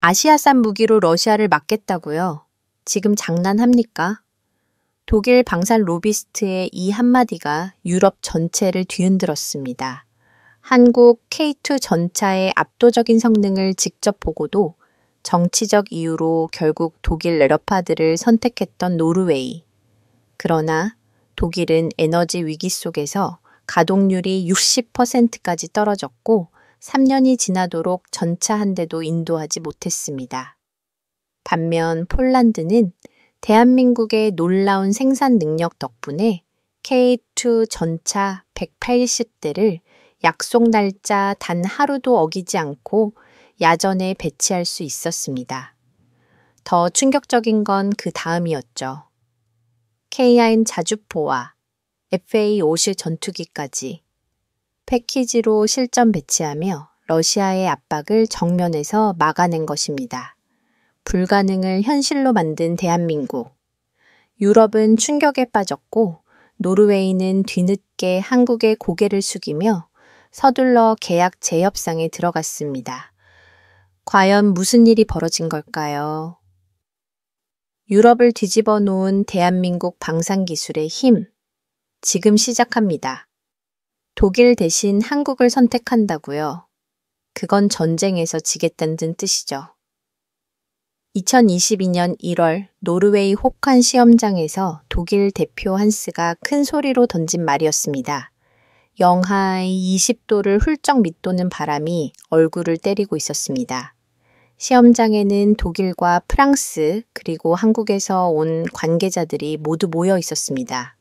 아시아산 무기로 러시아를 막겠다고요? 지금 장난합니까? 독일 방산 로비스트의 이 한마디가 유럽 전체를 뒤흔들었습니다. 한국 K2 전차의 압도적인 성능을 직접 보고도 정치적 이유로 결국 독일 레오파드를 선택했던 노르웨이. 그러나 독일은 에너지 위기 속에서 가동률이 60%까지 떨어졌고 3년이 지나도록 전차 한 대도 인도하지 못했습니다. 반면 폴란드는 대한민국의 놀라운 생산 능력 덕분에 K2 전차 180대를 약속 날짜 단 하루도 어기지 않고 야전에 배치할 수 있었습니다. 더 충격적인 건 그 다음이었죠. K9 자주포와 FA-50 전투기까지 패키지로 실전 배치하며 러시아의 압박을 정면에서 막아낸 것입니다. 불가능을 현실로 만든 대한민국. 유럽은 충격에 빠졌고 노르웨이는 뒤늦게 한국의 고개를 숙이며 서둘러 계약 재협상에 들어갔습니다. 과연 무슨 일이 벌어진 걸까요? 유럽을 뒤집어 놓은 대한민국 방산기술의 힘. 지금 시작합니다. 독일 대신 한국을 선택한다고요? 그건 전쟁에서 지겠다는 뜻이죠. 2022년 1월 노르웨이 혹한 시험장에서 독일 대표 한스가 큰 소리로 던진 말이었습니다. 영하 20도를 훌쩍 밑도는 바람이 얼굴을 때리고 있었습니다. 시험장에는 독일과 프랑스 그리고 한국에서 온 관계자들이 모두 모여 있었습니다.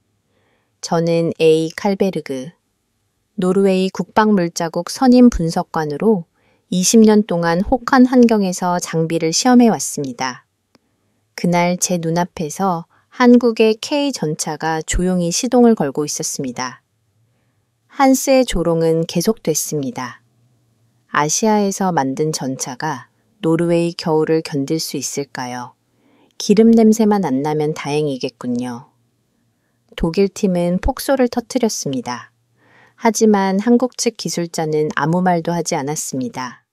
저는 A. 칼베르그, 노르웨이 국방물자국 선임 분석관으로 20년 동안 혹한 환경에서 장비를 시험해 왔습니다. 그날 제 눈앞에서 한국의 K 전차가 조용히 시동을 걸고 있었습니다. 한스의 조롱은 계속됐습니다. 아시아에서 만든 전차가 노르웨이 겨울을 견딜 수 있을까요? 기름 냄새만 안 나면 다행이겠군요. 독일 팀은 폭소를 터뜨렸습니다. 하지만 한국 측 기술자는 아무 말도 하지 않았습니다.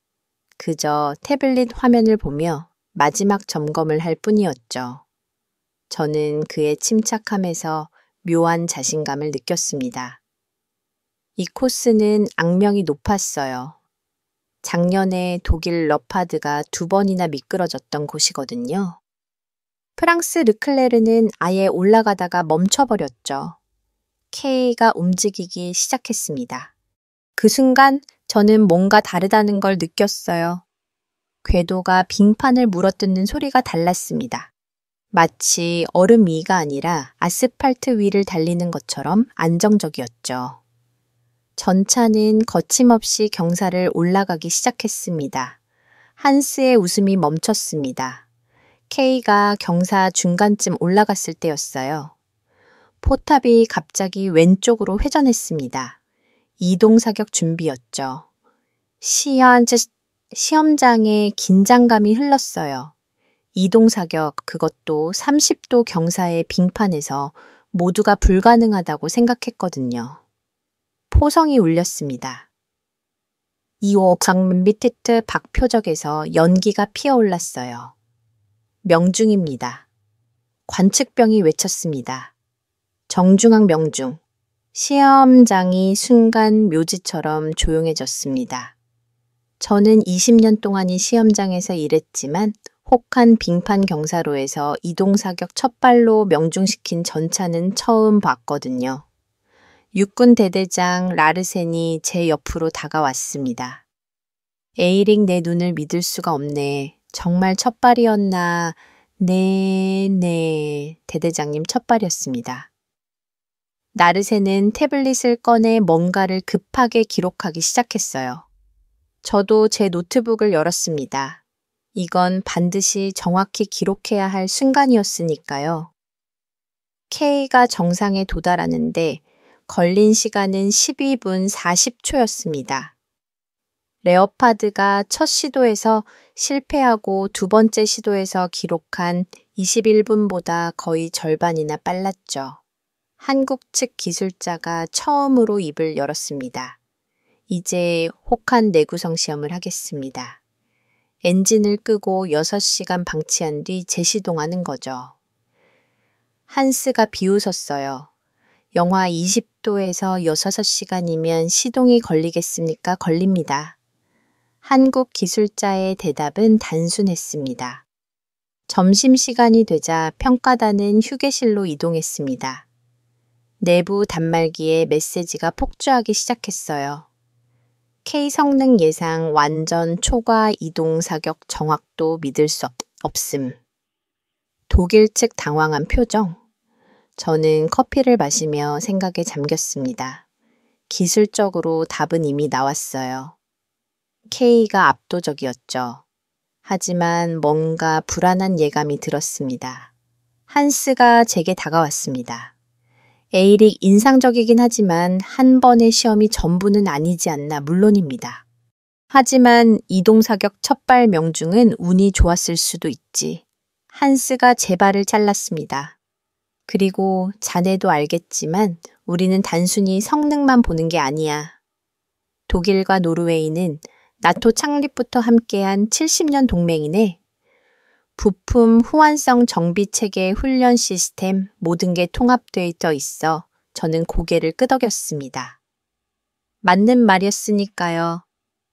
그저 태블릿 화면을 보며 마지막 점검을 할 뿐이었죠. 저는 그의 침착함에서 묘한 자신감을 느꼈습니다. 이 코스는 악명이 높았어요. 작년에 독일 러파드가 2번이나 미끄러졌던 곳이거든요. 프랑스 르클레르는 아예 올라가다가 멈춰버렸죠. K가 움직이기 시작했습니다. 그 순간 저는 뭔가 다르다는 걸 느꼈어요. 궤도가 빙판을 물어뜯는 소리가 달랐습니다. 마치 얼음 위가 아니라 아스팔트 위를 달리는 것처럼 안정적이었죠. 전차는 거침없이 경사를 올라가기 시작했습니다. 한스의 웃음이 멈췄습니다. K가 경사 중간쯤 올라갔을 때였어요. 포탑이 갑자기 왼쪽으로 회전했습니다. 이동사격 준비였죠. 시험장에 긴장감이 흘렀어요. 이동사격, 그것도 30도 경사의 빙판에서 모두가 불가능하다고 생각했거든요. 포성이 울렸습니다. 2호 장미티트 박표적에서 연기가 피어올랐어요. 명중입니다. 관측병이 외쳤습니다. 정중앙 명중. 시험장이 순간 묘지처럼 조용해졌습니다. 저는 20년 동안 이 시험장에서 일했지만 혹한 빙판 경사로에서 이동사격 첫 발로 명중시킨 전차는 처음 봤거든요. 육군 대대장 라르센이 제 옆으로 다가왔습니다. 에이릭, 내 눈을 믿을 수가 없네. 정말 첫 발이었나? 네. 대대장님 첫 발이었습니다. 나르센은 태블릿을 꺼내 뭔가를 급하게 기록하기 시작했어요. 저도 제 노트북을 열었습니다. 이건 반드시 정확히 기록해야 할 순간이었으니까요. K가 정상에 도달하는데 걸린 시간은 12분 40초였습니다. 레오파드가 첫 시도에서 실패하고 두 번째 시도에서 기록한 21분보다 거의 절반이나 빨랐죠. 한국 측 기술자가 처음으로 입을 열었습니다. 이제 혹한 내구성 시험을 하겠습니다. 엔진을 끄고 6시간 방치한 뒤 재시동하는 거죠. 한스가 비웃었어요. 영하 20도에서 6시간이면 시동이 걸리겠습니까? 걸립니다. 한국 기술자의 대답은 단순했습니다. 점심시간이 되자 평가단은 휴게실로 이동했습니다. 내부 단말기에 메시지가 폭주하기 시작했어요. K 성능 예상 완전 초과 이동 사격 정확도 믿을 수 없음. 독일 측 당황한 표정. 저는 커피를 마시며 생각에 잠겼습니다. 기술적으로 답은 이미 나왔어요. K가 압도적이었죠. 하지만 뭔가 불안한 예감이 들었습니다. 한스가 제게 다가왔습니다. 에이릭 인상적이긴 하지만 한 번의 시험이 전부는 아니지 않나 물론입니다. 하지만 이동사격 첫발 명중은 운이 좋았을 수도 있지. 한스가 제 발을 잘랐습니다. 그리고 자네도 알겠지만 우리는 단순히 성능만 보는 게 아니야. 독일과 노르웨이는 나토 창립부터 함께한 70년 동맹이네. 부품 호환성 정비 체계 훈련 시스템 모든 게 통합되어 있어 저는 고개를 끄덕였습니다. 맞는 말이었으니까요.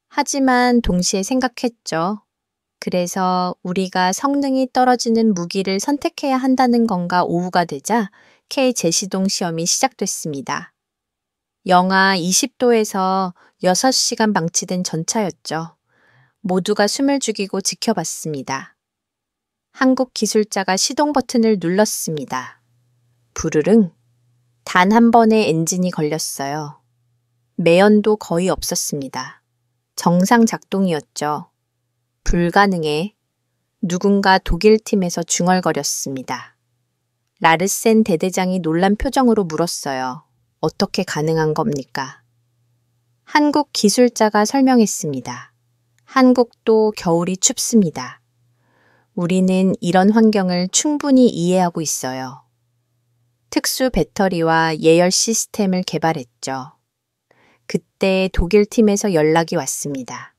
하지만 동시에 생각했죠. 그래서 우리가 성능이 떨어지는 무기를 선택해야 한다는 건가 오후가 되자 K 재시동 시험이 시작됐습니다. 영하 20도에서 6시간 방치된 전차였죠. 모두가 숨을 죽이고 지켜봤습니다. 한국 기술자가 시동 버튼을 눌렀습니다. 부르릉. 단 한 번의 엔진이 걸렸어요. 매연도 거의 없었습니다. 정상 작동이었죠. 불가능해. 누군가 독일 팀에서 중얼거렸습니다. 라르센 대대장이 놀란 표정으로 물었어요. 어떻게 가능한 겁니까? 한국 기술자가 설명했습니다. 한국도 겨울이 춥습니다. 우리는 이런 환경을 충분히 이해하고 있어요. 특수 배터리와 예열 시스템을 개발했죠. 그때 독일 팀에서 연락이 왔습니다.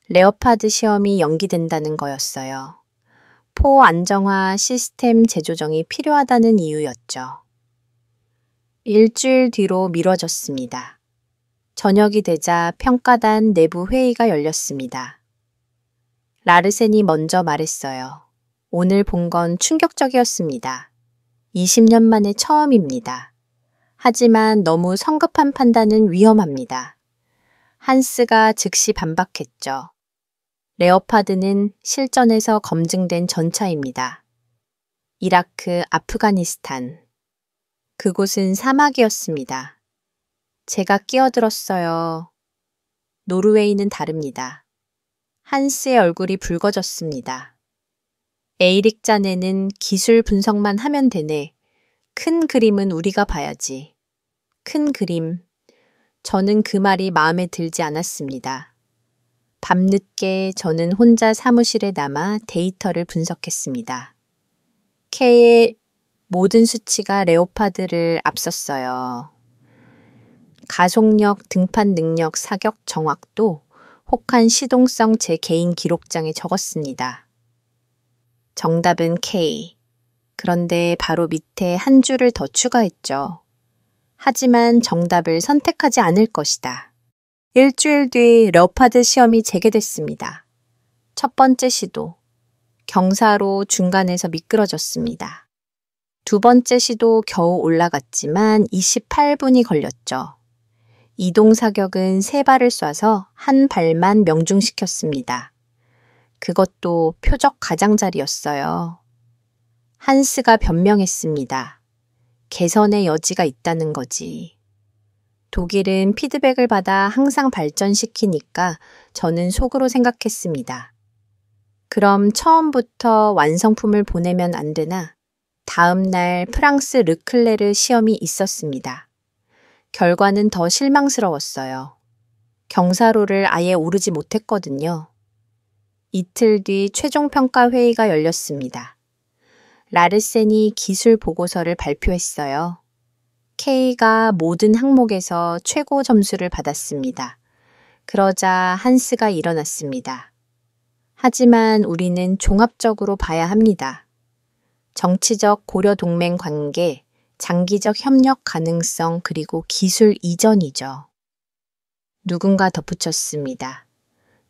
레오파드 시험이 연기된다는 거였어요. 포 안정화 시스템 재조정이 필요하다는 이유였죠. 일주일 뒤로 미뤄졌습니다. 저녁이 되자 평가단 내부 회의가 열렸습니다. 라르센이 먼저 말했어요. 오늘 본 건 충격적이었습니다. 20년 만에 처음입니다. 하지만 너무 성급한 판단은 위험합니다. 한스가 즉시 반박했죠. 레오파드는 실전에서 검증된 전차입니다. 이라크, 아프가니스탄. 그곳은 사막이었습니다. 제가 끼어들었어요. 노르웨이는 다릅니다. 한스의 얼굴이 붉어졌습니다. 에이릭 자네는 기술 분석만 하면 되네. 큰 그림은 우리가 봐야지. 큰 그림. 저는 그 말이 마음에 들지 않았습니다. 밤늦게 저는 혼자 사무실에 남아 데이터를 분석했습니다. K의 모든 수치가 레오파드를 앞섰어요. 가속력, 등판 능력, 사격 정확도, 혹한 시동성 제 개인 기록장에 적었습니다. 정답은 K. 그런데 바로 밑에 한 줄을 더 추가했죠. 하지만 정답을 선택하지 않을 것이다. 일주일 뒤 레오파드 시험이 재개됐습니다. 첫 번째 시도. 경사로 중간에서 미끄러졌습니다. 두 번째 시도 겨우 올라갔지만 28분이 걸렸죠. 이동 사격은 3발을 쏴서 한 발만 명중시켰습니다. 그것도 표적 가장자리였어요. 한스가 변명했습니다. 개선의 여지가 있다는 거지. 독일은 피드백을 받아 항상 발전시키니까 저는 속으로 생각했습니다. 그럼 처음부터 완성품을 보내면 안 되나? 다음 날 프랑스 르클레르 시험이 있었습니다. 결과는 더 실망스러웠어요. 경사로를 아예 오르지 못했거든요. 이틀 뒤 최종평가 회의가 열렸습니다. 라르센이 기술 보고서를 발표했어요. K가 모든 항목에서 최고 점수를 받았습니다. 그러자 한스가 일어났습니다. 하지만 우리는 종합적으로 봐야 합니다. 정치적 고려 동맹 관계, 장기적 협력 가능성, 그리고 기술 이전이죠. 누군가 덧붙였습니다.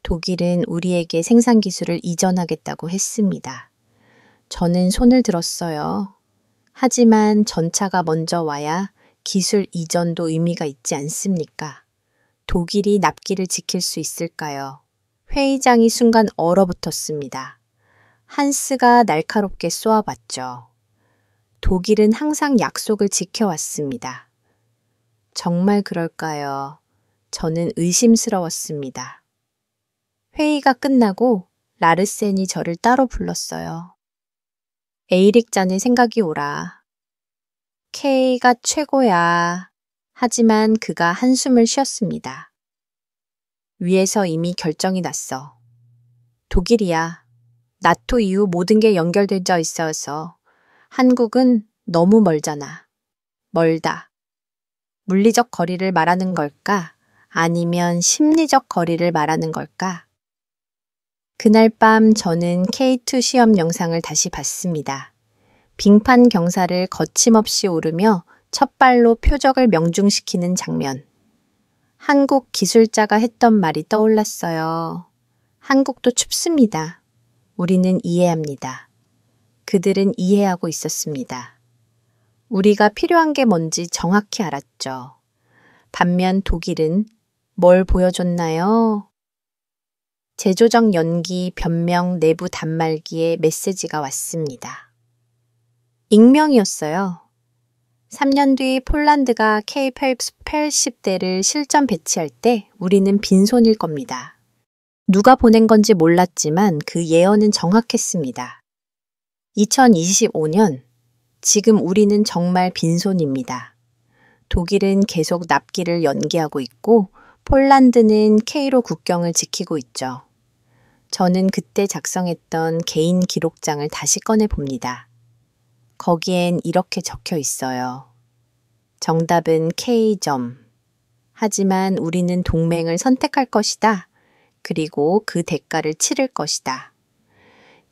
독일은 우리에게 생산 기술을 이전하겠다고 했습니다. 저는 손을 들었어요. 하지만 전차가 먼저 와야 기술 이전도 의미가 있지 않습니까? 독일이 납기를 지킬 수 있을까요? 회의장이 순간 얼어붙었습니다. 한스가 날카롭게 쏘아봤죠. 독일은 항상 약속을 지켜왔습니다. 정말 그럴까요? 저는 의심스러웠습니다. 회의가 끝나고 라르센이 저를 따로 불렀어요. 에이릭 자네 생각이 오라. K가 최고야. 하지만 그가 한숨을 쉬었습니다. 위에서 이미 결정이 났어. 독일이야. 나토 이후 모든 게 연결되어 있어서 한국은 너무 멀잖아. 멀다. 물리적 거리를 말하는 걸까? 아니면 심리적 거리를 말하는 걸까? 그날 밤 저는 K2 시험 영상을 다시 봤습니다. 빙판 경사를 거침없이 오르며 첫 발로 표적을 명중시키는 장면. 한국 기술자가 했던 말이 떠올랐어요. 한국도 춥습니다. 우리는 이해합니다. 그들은 이해하고 있었습니다. 우리가 필요한 게 뭔지 정확히 알았죠. 반면 독일은 뭘 보여줬나요? 제조적 연기, 변명, 내부 단말기에 메시지가 왔습니다. 익명이었어요. 3년 뒤 폴란드가 K-80대를 실전 배치할 때 우리는 빈손일 겁니다. 누가 보낸 건지 몰랐지만 그 예언은 정확했습니다. 2025년, 지금 우리는 정말 빈손입니다. 독일은 계속 납기를 연기하고 있고 폴란드는 K로 국경을 지키고 있죠. 저는 그때 작성했던 개인 기록장을 다시 꺼내 봅니다. 거기엔 이렇게 적혀 있어요. 정답은 K점. 하지만 우리는 동맹을 선택할 것이다. 그리고 그 대가를 치를 것이다.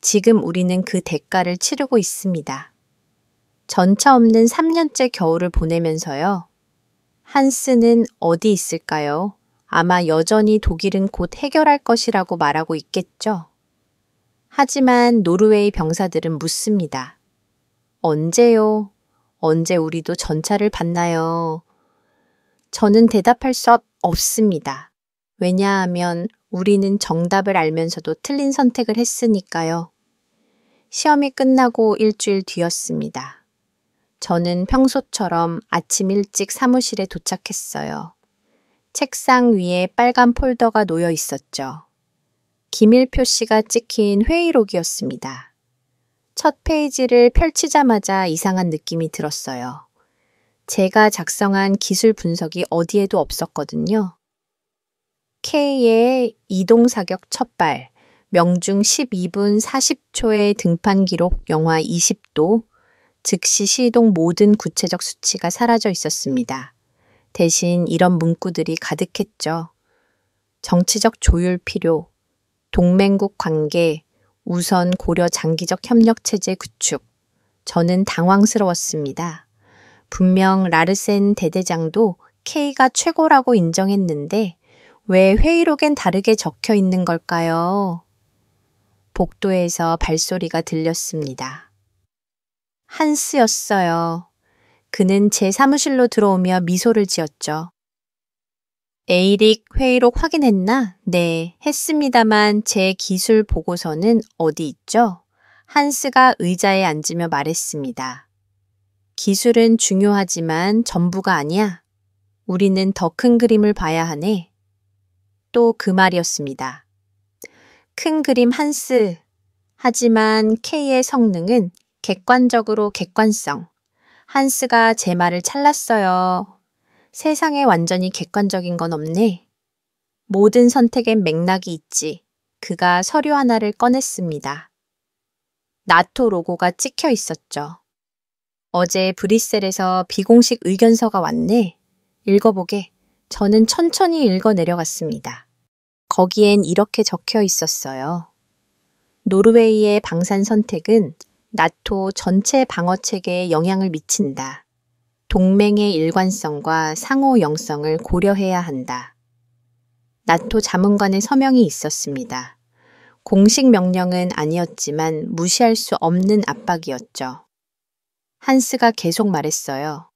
지금 우리는 그 대가를 치르고 있습니다. 전차 없는 3년째 겨울을 보내면서요. 한스는 어디 있을까요? 아마 여전히 독일은 곧 해결할 것이라고 말하고 있겠죠. 하지만 노르웨이 병사들은 묻습니다. 언제요? 언제 우리도 전차를 받나요? 저는 대답할 수 없습니다. 왜냐하면 우리는 정답을 알면서도 틀린 선택을 했으니까요. 시험이 끝나고 일주일 뒤였습니다. 저는 평소처럼 아침 일찍 사무실에 도착했어요. 책상 위에 빨간 폴더가 놓여 있었죠. 기밀 표시가 찍힌 회의록이었습니다. 첫 페이지를 펼치자마자 이상한 느낌이 들었어요. 제가 작성한 기술 분석이 어디에도 없었거든요. K의 이동 사격 첫발, 명중 12분 40초의 등판 기록 영하 20도, 즉시 시동 모든 구체적 수치가 사라져 있었습니다. 대신 이런 문구들이 가득했죠. 정치적 조율 필요, 동맹국 관계, 우선 고려 장기적 협력 체제 구축. 저는 당황스러웠습니다. 분명 라르센 대대장도 K가 최고라고 인정했는데 왜 회의록엔 다르게 적혀 있는 걸까요? 복도에서 발소리가 들렸습니다. 한스였어요. 그는 제 사무실로 들어오며 미소를 지었죠. 에이릭 회의록 확인했나? 네, 했습니다만 제 기술 보고서는 어디 있죠? 한스가 의자에 앉으며 말했습니다. 기술은 중요하지만 전부가 아니야. 우리는 더 큰 그림을 봐야 하네. 또 그 말이었습니다. 큰 그림 한스. 하지만 K의 성능은 객관적으로 객관성. 한스가 제 말을 찰났어요. 세상에 완전히 객관적인 건 없네. 모든 선택엔 맥락이 있지. 그가 서류 하나를 꺼냈습니다. 나토 로고가 찍혀 있었죠. 어제 브뤼셀에서 비공식 의견서가 왔네. 읽어보게. 저는 천천히 읽어 내려갔습니다. 거기엔 이렇게 적혀 있었어요. 노르웨이의 방산 선택은 나토 전체 방어 체계에 영향을 미친다. 동맹의 일관성과 상호 영성을 고려해야 한다. 나토 자문관의 서명이 있었습니다. 공식 명령은 아니었지만 무시할 수 없는 압박이었죠. 한스가 계속 말했어요.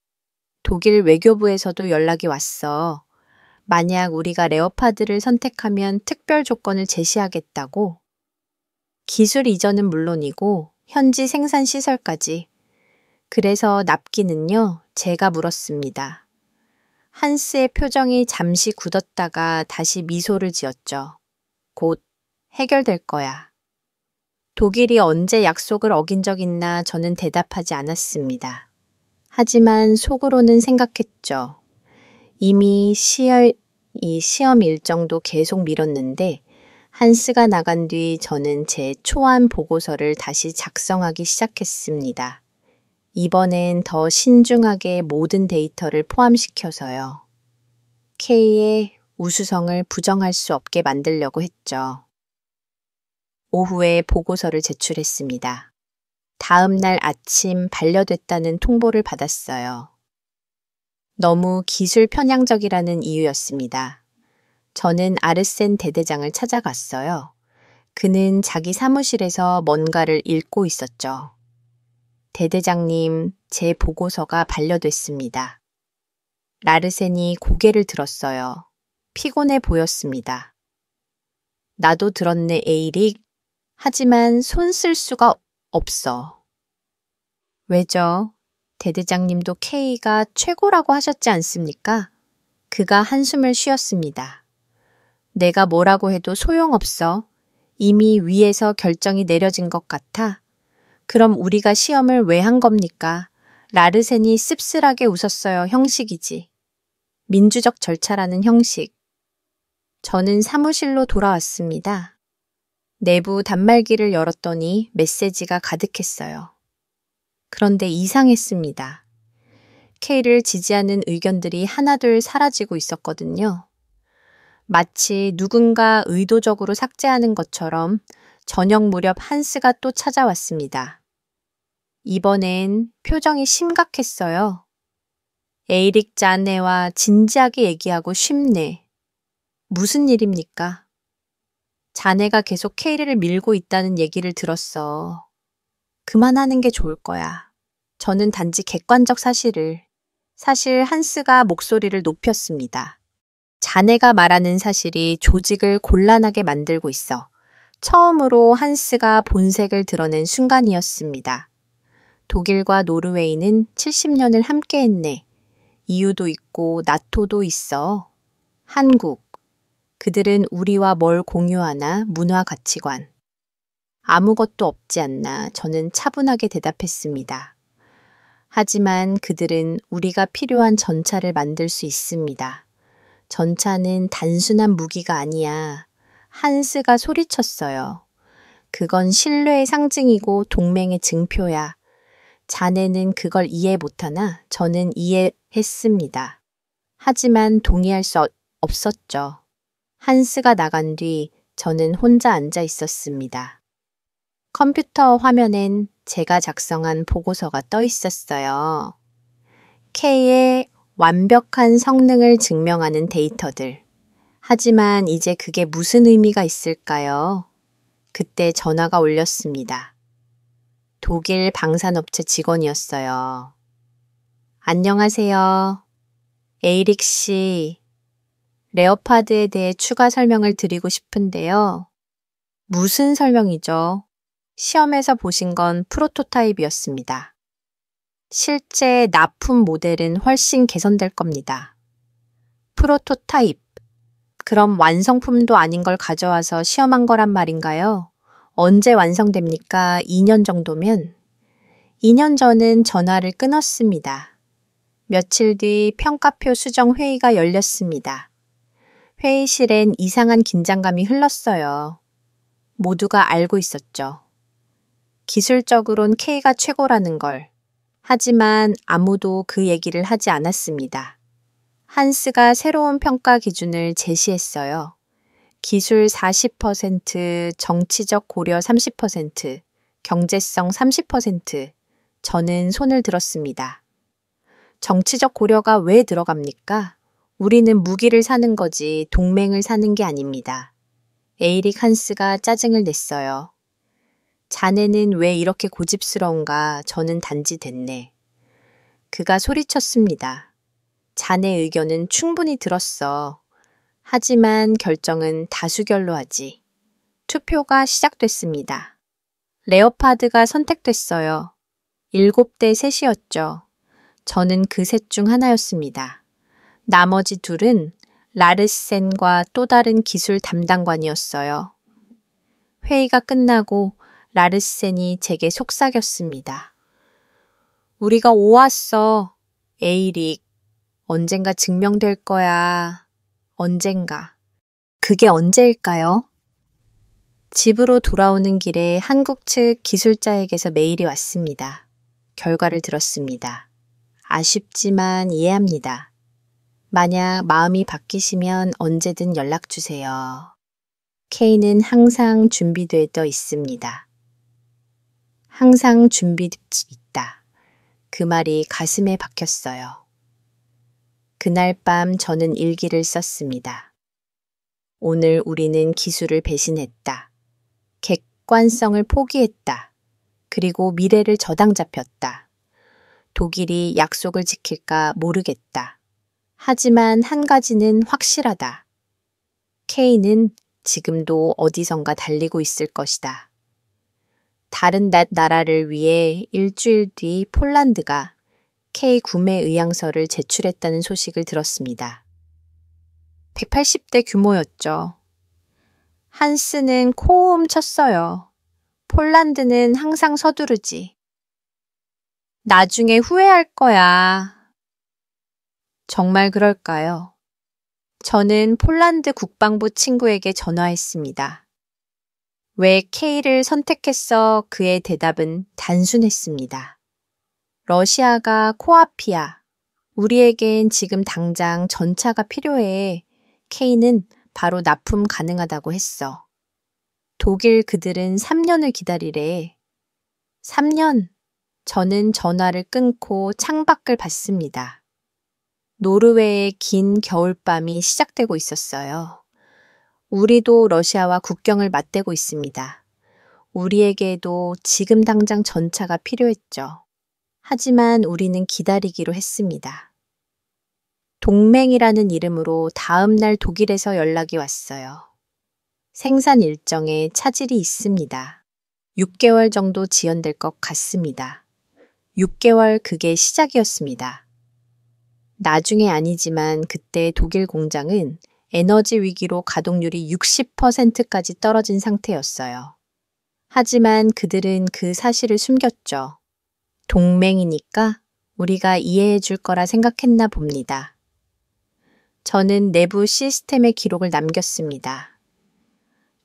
독일 외교부에서도 연락이 왔어. 만약 우리가 레오파드를 선택하면 특별 조건을 제시하겠다고. 기술 이전은 물론이고 현지 생산 시설까지. 그래서 납기는요, 제가 물었습니다. 한스의 표정이 잠시 굳었다가 다시 미소를 지었죠. 곧 해결될 거야. 독일이 언제 약속을 어긴 적 있나 저는 대답하지 않았습니다. 하지만 속으로는 생각했죠. 이미 시험 일정도 계속 미뤘는데 한스가 나간 뒤 저는 제 초안 보고서를 다시 작성하기 시작했습니다. 이번엔 더 신중하게 모든 데이터를 포함시켜서요. K의 우수성을 부정할 수 없게 만들려고 했죠. 오후에 보고서를 제출했습니다. 다음 날 아침 반려됐다는 통보를 받았어요. 너무 기술 편향적이라는 이유였습니다. 저는 아르센 대대장을 찾아갔어요. 그는 자기 사무실에서 뭔가를 읽고 있었죠. 대대장님, 제 보고서가 반려됐습니다. 라르센이 고개를 들었어요. 피곤해 보였습니다. 나도 들었네, 에이릭. 하지만 손 쓸 수가 없어. 왜죠? 대대장님도 K가 최고라고 하셨지 않습니까? 그가 한숨을 쉬었습니다. 내가 뭐라고 해도 소용없어. 이미 위에서 결정이 내려진 것 같아. 그럼 우리가 시험을 왜 한 겁니까? 라르센이 씁쓸하게 웃었어요. 형식이지. 민주적 절차라는 형식. 저는 사무실로 돌아왔습니다. 내부 단말기를 열었더니 메시지가 가득했어요. 그런데 이상했습니다. K를 지지하는 의견들이 하나둘 사라지고 있었거든요. 마치 누군가 의도적으로 삭제하는 것처럼 저녁 무렵 한스가 또 찾아왔습니다. 이번엔 표정이 심각했어요. 에이릭 자네와 진지하게 얘기하고 싶네. 무슨 일입니까? 자네가 계속 K를 밀고 있다는 얘기를 들었어. 그만하는 게 좋을 거야. 저는 단지 객관적 사실 한스가 목소리를 높였습니다. 자네가 말하는 사실이 조직을 곤란하게 만들고 있어. 처음으로 한스가 본색을 드러낸 순간이었습니다. 독일과 노르웨이는 70년을 함께했네. EU도 있고 나토도 있어. 한국. 그들은 우리와 뭘 공유하나 문화 가치관. 아무것도 없지 않나 저는 차분하게 대답했습니다. 하지만 그들은 우리가 필요한 전차를 만들 수 있습니다. 전차는 단순한 무기가 아니야. 한스가 소리쳤어요. 그건 신뢰의 상징이고 동맹의 증표야. 자네는 그걸 이해 못하나 저는 이해했습니다. 하지만 동의할 수 없었죠. 한스가 나간 뒤 저는 혼자 앉아 있었습니다. 컴퓨터 화면엔 제가 작성한 보고서가 떠 있었어요. K의 완벽한 성능을 증명하는 데이터들. 하지만 이제 그게 무슨 의미가 있을까요? 그때 전화가 울렸습니다. 독일 방산업체 직원이었어요. 안녕하세요. 에이릭 씨. 레오파드에 대해 추가 설명을 드리고 싶은데요. 무슨 설명이죠? 시험에서 보신 건 프로토타입이었습니다. 실제 납품 모델은 훨씬 개선될 겁니다. 프로토타입. 그럼 완성품도 아닌 걸 가져와서 시험한 거란 말인가요? 언제 완성됩니까? 2년 정도면? 2년 전은 전화를 끊었습니다. 며칠 뒤 평가표 수정 회의가 열렸습니다. 회의실엔 이상한 긴장감이 흘렀어요. 모두가 알고 있었죠. 기술적으론 K가 최고라는 걸. 하지만 아무도 그 얘기를 하지 않았습니다. 한스가 새로운 평가 기준을 제시했어요. 기술 40%, 정치적 고려 30%, 경제성 30%. 저는 손을 들었습니다. 정치적 고려가 왜 들어갑니까? 우리는 무기를 사는 거지 동맹을 사는 게 아닙니다. 에이릭 한스가 짜증을 냈어요. 자네는 왜 이렇게 고집스러운가? 저는 단지 됐네. 그가 소리쳤습니다. 자네 의견은 충분히 들었어. 하지만 결정은 다수결로 하지. 투표가 시작됐습니다. 레오파드가 선택됐어요. 7대 3이었죠. 저는 그 셋 중 하나였습니다. 나머지 둘은 라르센과 또 다른 기술 담당관이었어요. 회의가 끝나고 라르센이 제게 속삭였습니다. 우리가 오왔어. 에이릭. 언젠가 증명될 거야. 언젠가. 그게 언제일까요? 집으로 돌아오는 길에 한국 측 기술자에게서 메일이 왔습니다. 결과를 들었습니다. 아쉽지만 이해합니다. 만약 마음이 바뀌시면 언제든 연락 주세요. K는 항상 준비되어 있습니다. 항상 준비되어 있다. 그 말이 가슴에 박혔어요. 그날 밤 저는 일기를 썼습니다. 오늘 우리는 기술을 배신했다. 객관성을 포기했다. 그리고 미래를 저당 잡혔다. 독일이 약속을 지킬까 모르겠다. 하지만 한 가지는 확실하다. K는 지금도 어디선가 달리고 있을 것이다. 다른 나라를 위해 일주일 뒤 폴란드가 K 구매 의향서를 제출했다는 소식을 들었습니다. 180대 규모였죠. 한스는 코음 쳤어요. 폴란드는 항상 서두르지. 나중에 후회할 거야. 정말 그럴까요? 저는 폴란드 국방부 친구에게 전화했습니다. 왜 K를 선택했어? 그의 대답은 단순했습니다. 러시아가 코앞이야. 우리에겐 지금 당장 전차가 필요해. K는 바로 납품 가능하다고 했어. 독일 그들은 3년을 기다리래. 3년. 저는 전화를 끊고 창밖을 봤습니다. 노르웨이의 긴 겨울밤이 시작되고 있었어요. 우리도 러시아와 국경을 맞대고 있습니다. 우리에게도 지금 당장 전차가 필요했죠. 하지만 우리는 기다리기로 했습니다. 동맹이라는 이름으로 다음 날 독일에서 연락이 왔어요. 생산 일정에 차질이 있습니다. 6개월 정도 지연될 것 같습니다. 6개월 그게 시작이었습니다. 나중에 아니지만 그때 독일 공장은 에너지 위기로 가동률이 60%까지 떨어진 상태였어요. 하지만 그들은 그 사실을 숨겼죠. 동맹이니까 우리가 이해해 줄 거라 생각했나 봅니다. 저는 내부 시스템의 기록을 남겼습니다.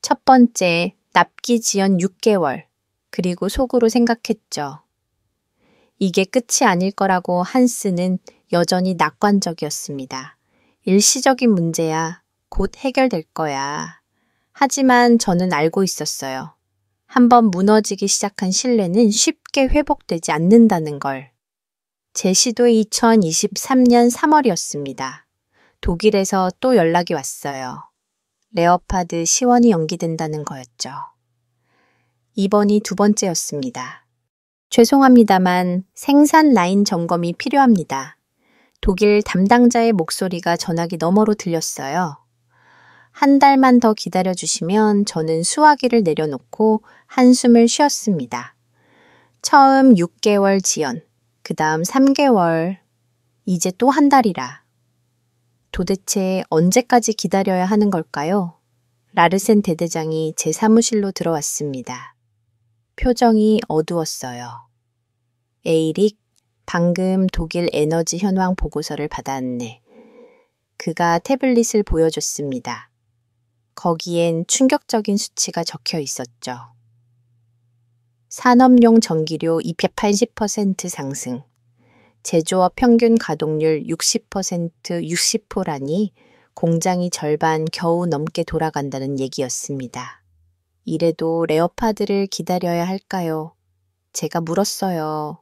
첫 번째, 납기 지연 6개월, 그리고 속으로 생각했죠. 이게 끝이 아닐 거라고 한스는 여전히 낙관적이었습니다. 일시적인 문제야. 곧 해결될 거야. 하지만 저는 알고 있었어요. 한번 무너지기 시작한 신뢰는 쉽게 회복되지 않는다는 걸. 제 시도의 2023년 3월이었습니다. 독일에서 또 연락이 왔어요. 레오파드 시원이 연기된다는 거였죠. 이번이 2번째였습니다. 죄송합니다만 생산 라인 점검이 필요합니다. 독일 담당자의 목소리가 전화기 너머로 들렸어요. 한 달만 더 기다려주시면 저는 수화기를 내려놓고 한숨을 쉬었습니다. 처음 6개월 지연, 그 다음 3개월, 이제 또 한 달이라. 도대체 언제까지 기다려야 하는 걸까요? 라르센 대대장이 제 사무실로 들어왔습니다. 표정이 어두웠어요. 에이릭, 방금 독일 에너지 현황 보고서를 받았네. 그가 태블릿을 보여줬습니다. 거기엔 충격적인 수치가 적혀 있었죠. 산업용 전기료 280% 상승, 제조업 평균 가동률 60% 60%라니 공장이 절반 겨우 넘게 돌아간다는 얘기였습니다. 이래도 레오파드를 기다려야 할까요? 제가 물었어요.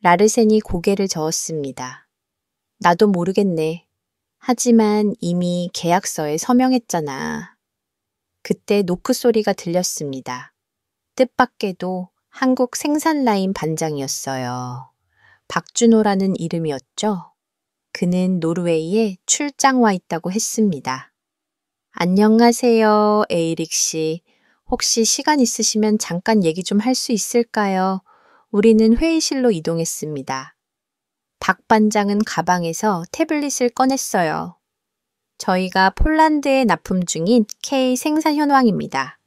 라르센이 고개를 저었습니다. 나도 모르겠네. 하지만 이미 계약서에 서명했잖아. 그때 노크 소리가 들렸습니다. 뜻밖에도 한국 생산라인 반장이었어요. 박준호라는 이름이었죠. 그는 노르웨이에 출장 와 있다고 했습니다. 안녕하세요, 에이릭 씨. 혹시 시간 있으시면 잠깐 얘기 좀 할 수 있을까요? 우리는 회의실로 이동했습니다. 박 반장은 가방에서 태블릿을 꺼냈어요. 저희가 폴란드에 납품 중인 K 생산 현황입니다.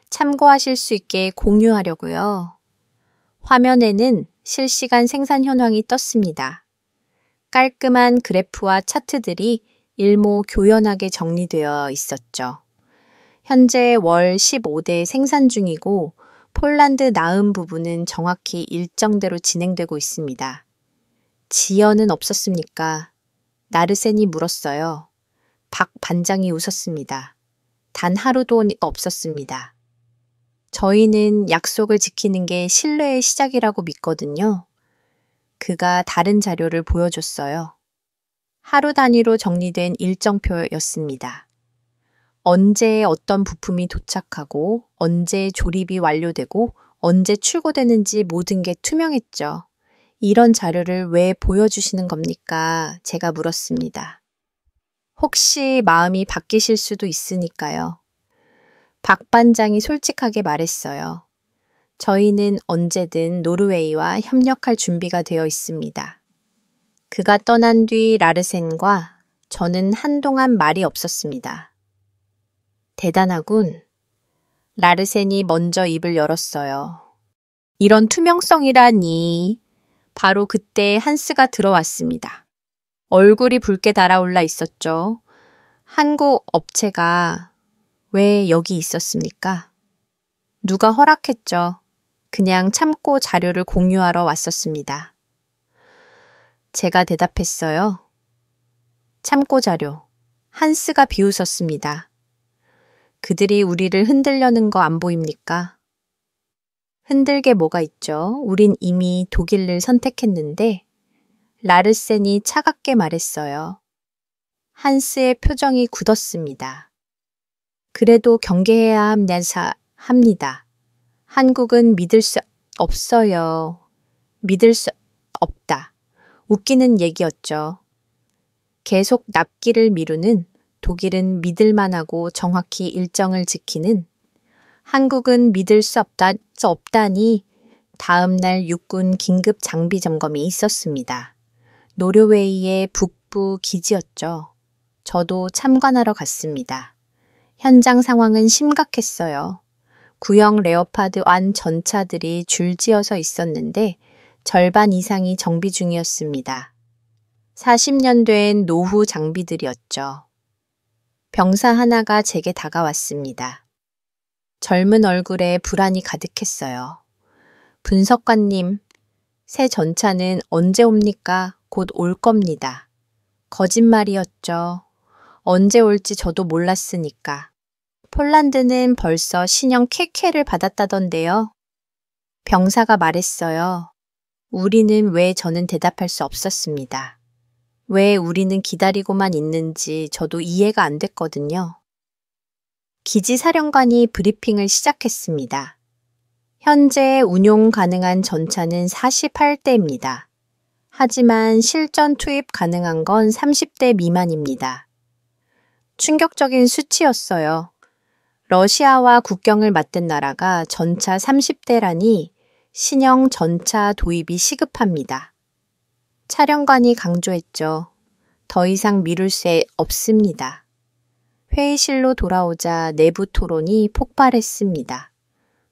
참고하실 수 있게 공유하려고요. 화면에는 실시간 생산 현황이 떴습니다. 깔끔한 그래프와 차트들이 일모교연하게 정리되어 있었죠. 현재 월 15대 생산 중이고 폴란드 나음 부분은 정확히 일정대로 진행되고 있습니다. 지연은 없었습니까? 나르센이 물었어요. 박 반장이 웃었습니다. 단 하루도 없었습니다. 저희는 약속을 지키는 게 신뢰의 시작이라고 믿거든요. 그가 다른 자료를 보여줬어요. 하루 단위로 정리된 일정표였습니다. 언제 어떤 부품이 도착하고 언제 조립이 완료되고 언제 출고되는지 모든 게 투명했죠. 이런 자료를 왜 보여주시는 겁니까? 제가 물었습니다. 혹시 마음이 바뀌실 수도 있으니까요. 박 반장이 솔직하게 말했어요. 저희는 언제든 노르웨이와 협력할 준비가 되어 있습니다. 그가 떠난 뒤 라르센과 저는 한동안 말이 없었습니다. 대단하군. 라르센이 먼저 입을 열었어요. 이런 투명성이라니. 바로 그때 한스가 들어왔습니다. 얼굴이 붉게 달아올라 있었죠. 한국 업체가 왜 여기 있었습니까? 누가 허락했죠. 그냥 참고 자료를 공유하러 왔었습니다. 제가 대답했어요. 참고 자료. 한스가 비웃었습니다. 그들이 우리를 흔들려는 거 안 보입니까? 흔들게 뭐가 있죠? 우린 이미 독일을 선택했는데 라르센이 차갑게 말했어요. 한스의 표정이 굳었습니다. 그래도 경계해야 합니다. 한국은 믿을 수 없어요. 믿을 수 없다. 웃기는 얘기였죠. 계속 납기를 미루는 독일은 믿을만하고 정확히 일정을 지키는 한국은 믿을 수 없다니 다음 날 육군 긴급 장비 점검이 있었습니다. 노르웨이의 북부 기지였죠. 저도 참관하러 갔습니다. 현장 상황은 심각했어요. 구형 레오파드 1 전차들이 줄지어서 있었는데 절반 이상이 정비 중이었습니다. 40년 된 노후 장비들이었죠. 병사 하나가 제게 다가왔습니다. 젊은 얼굴에 불안이 가득했어요. 분석관님, 새 전차는 언제 옵니까? 곧 올 겁니다. 거짓말이었죠. 언제 올지 저도 몰랐으니까. 폴란드는 벌써 신형 케케를 받았다던데요. 병사가 말했어요. 저는 대답할 수 없었습니다. 왜 우리는 기다리고만 있는지 저도 이해가 안 됐거든요. 기지사령관이 브리핑을 시작했습니다. 현재 운용 가능한 전차는 48대입니다. 하지만 실전 투입 가능한 건 30대 미만입니다. 충격적인 수치였어요. 러시아와 국경을 맞댄 나라가 전차 30대라니 신형 전차 도입이 시급합니다. 차령관이 강조했죠. 더 이상 미룰 수 없습니다. 회의실로 돌아오자 내부 토론이 폭발했습니다.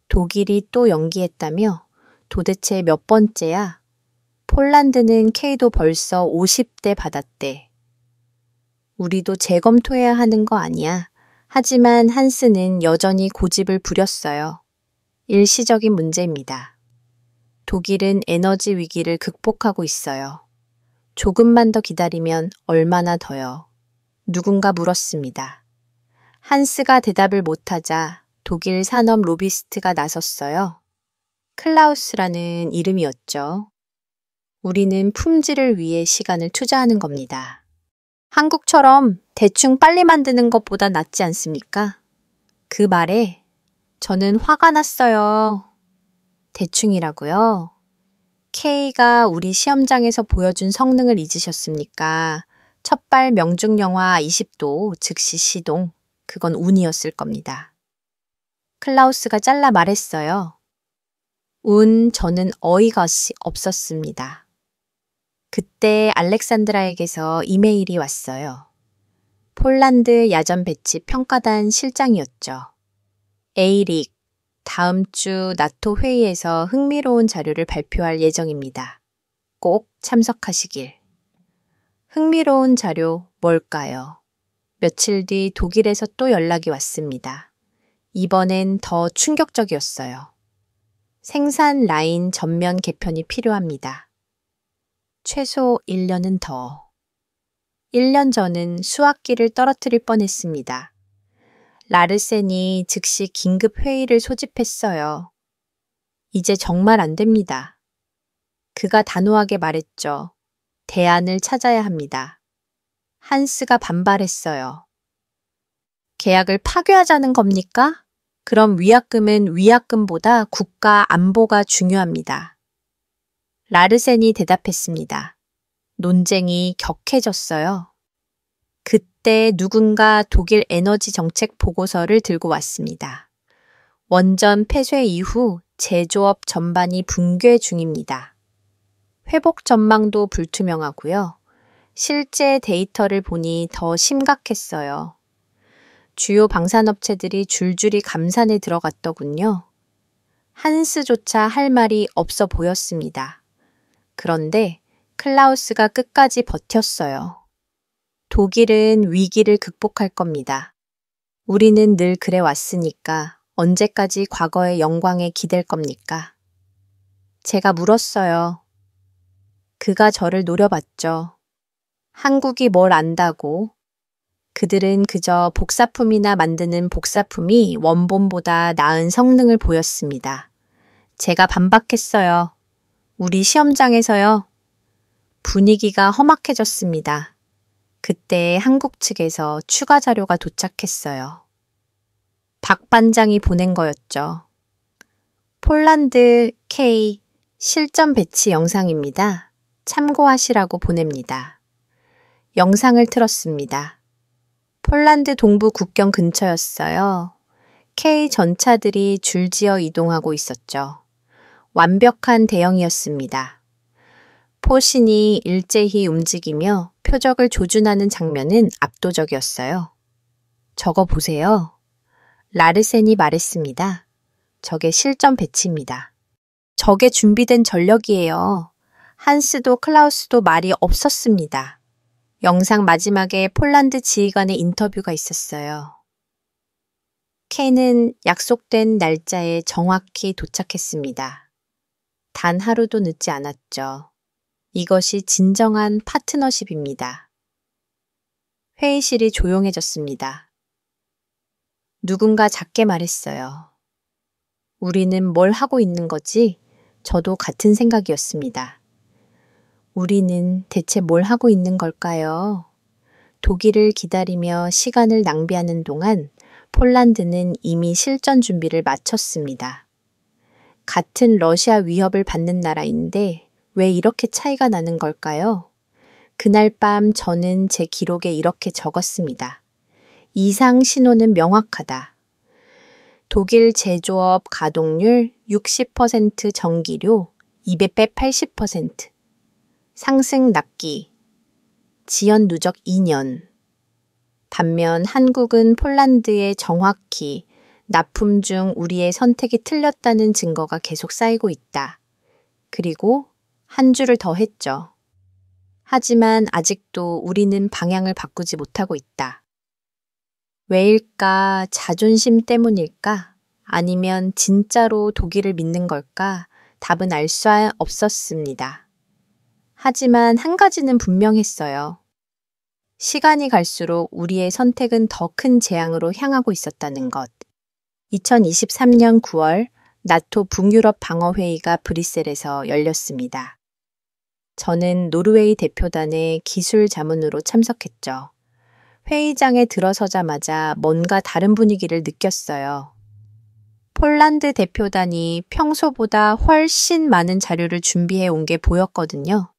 독일이 또 연기했다며 도대체 몇 번째야? 폴란드는 K도 벌써 50대 받았대. 우리도 재검토해야 하는 거 아니야. 하지만 한스는 여전히 고집을 부렸어요. 일시적인 문제입니다. 독일은 에너지 위기를 극복하고 있어요. 조금만 더 기다리면 얼마나 더요. 누군가 물었습니다. 한스가 대답을 못하자 독일 산업 로비스트가 나섰어요. 클라우스라는 이름이었죠. 우리는 품질을 위해 시간을 투자하는 겁니다. 한국처럼 대충 빨리 만드는 것보다 낫지 않습니까? 그 말에 저는 화가 났어요. 대충이라고요? K가 우리 시험장에서 보여준 성능을 잊으셨습니까? 첫발 명중영화 20도 즉시 시동. 그건 운이었을 겁니다. 클라우스가 잘라 말했어요. 저는 어이가 없었습니다. 그때 알렉산드라에게서 이메일이 왔어요. 폴란드 야전 배치 평가단 실장이었죠. 에이릭, 다음 주 나토 회의에서 흥미로운 자료를 발표할 예정입니다. 꼭 참석하시길. 흥미로운 자료 뭘까요? 며칠 뒤 독일에서 또 연락이 왔습니다. 이번엔 더 충격적이었어요. 생산 라인 전면 개편이 필요합니다. 최소 1년은 더. 1년 전은 수학기를 떨어뜨릴 뻔했습니다. 라르센이 즉시 긴급 회의를 소집했어요. 이제 정말 안 됩니다. 그가 단호하게 말했죠. 대안을 찾아야 합니다. 한스가 반발했어요. 계약을 파괴하자는 겁니까? 그럼 위약금은 위약금보다 국가 안보가 중요합니다. 라르센이 대답했습니다. 논쟁이 격해졌어요. 그때 누군가 독일 에너지 정책 보고서를 들고 왔습니다. 원전 폐쇄 이후 제조업 전반이 붕괴 중입니다. 회복 전망도 불투명하고요. 실제 데이터를 보니 더 심각했어요. 주요 방산업체들이 줄줄이 감산에 들어갔더군요. 한스조차 할 말이 없어 보였습니다. 그런데 클라우스가 끝까지 버텼어요. 독일은 위기를 극복할 겁니다. 우리는 늘 그래 왔으니까 언제까지 과거의 영광에 기댈 겁니까? 제가 물었어요. 그가 저를 노려봤죠. 한국이 뭘 안다고? 그들은 그저 복사품이나 만드는 복사품이 원본보다 나은 성능을 보였습니다. 제가 반박했어요. 우리 시험장에서요. 분위기가 험악해졌습니다. 그때 한국 측에서 추가 자료가 도착했어요. 박 반장이 보낸 거였죠. 폴란드 K 실전 배치 영상입니다. 참고하시라고 보냅니다. 영상을 틀었습니다. 폴란드 동부 국경 근처였어요. K 전차들이 줄지어 이동하고 있었죠. 완벽한 대형이었습니다. 포신이 일제히 움직이며 표적을 조준하는 장면은 압도적이었어요. 저거 보세요. 라르센이 말했습니다. 저게 실전 배치입니다. 저게 준비된 전력이에요. 한스도 클라우스도 말이 없었습니다. 영상 마지막에 폴란드 지휘관의 인터뷰가 있었어요. K는 약속된 날짜에 정확히 도착했습니다. 단 하루도 늦지 않았죠. 이것이 진정한 파트너십입니다. 회의실이 조용해졌습니다. 누군가 작게 말했어요. 우리는 뭘 하고 있는 거지? 저도 같은 생각이었습니다. 우리는 대체 뭘 하고 있는 걸까요? 독일을 기다리며 시간을 낭비하는 동안 폴란드는 이미 실전 준비를 마쳤습니다. 같은 러시아 위협을 받는 나라인데 왜 이렇게 차이가 나는 걸까요? 그날 밤 저는 제 기록에 이렇게 적었습니다. 이상 신호는 명확하다. 독일 제조업 가동률 60% 전기료 200배 80%. 상승 낙기. 지연 누적 2년. 반면 한국은 폴란드에 정확히 납품 중 우리의 선택이 틀렸다는 증거가 계속 쌓이고 있다. 그리고 한 줄을 더 했죠. 하지만 아직도 우리는 방향을 바꾸지 못하고 있다. 왜일까? 자존심 때문일까? 아니면 진짜로 독일을 믿는 걸까? 답은 알 수 없었습니다. 하지만 한 가지는 분명했어요. 시간이 갈수록 우리의 선택은 더 큰 재앙으로 향하고 있었다는 것. 2023년 9월 나토 북유럽 방어회의가 브뤼셀에서 열렸습니다. 저는 노르웨이 대표단의 기술 자문으로 참석했죠. 회의장에 들어서자마자 뭔가 다른 분위기를 느꼈어요. 폴란드 대표단이 평소보다 훨씬 많은 자료를 준비해 온 게 보였거든요.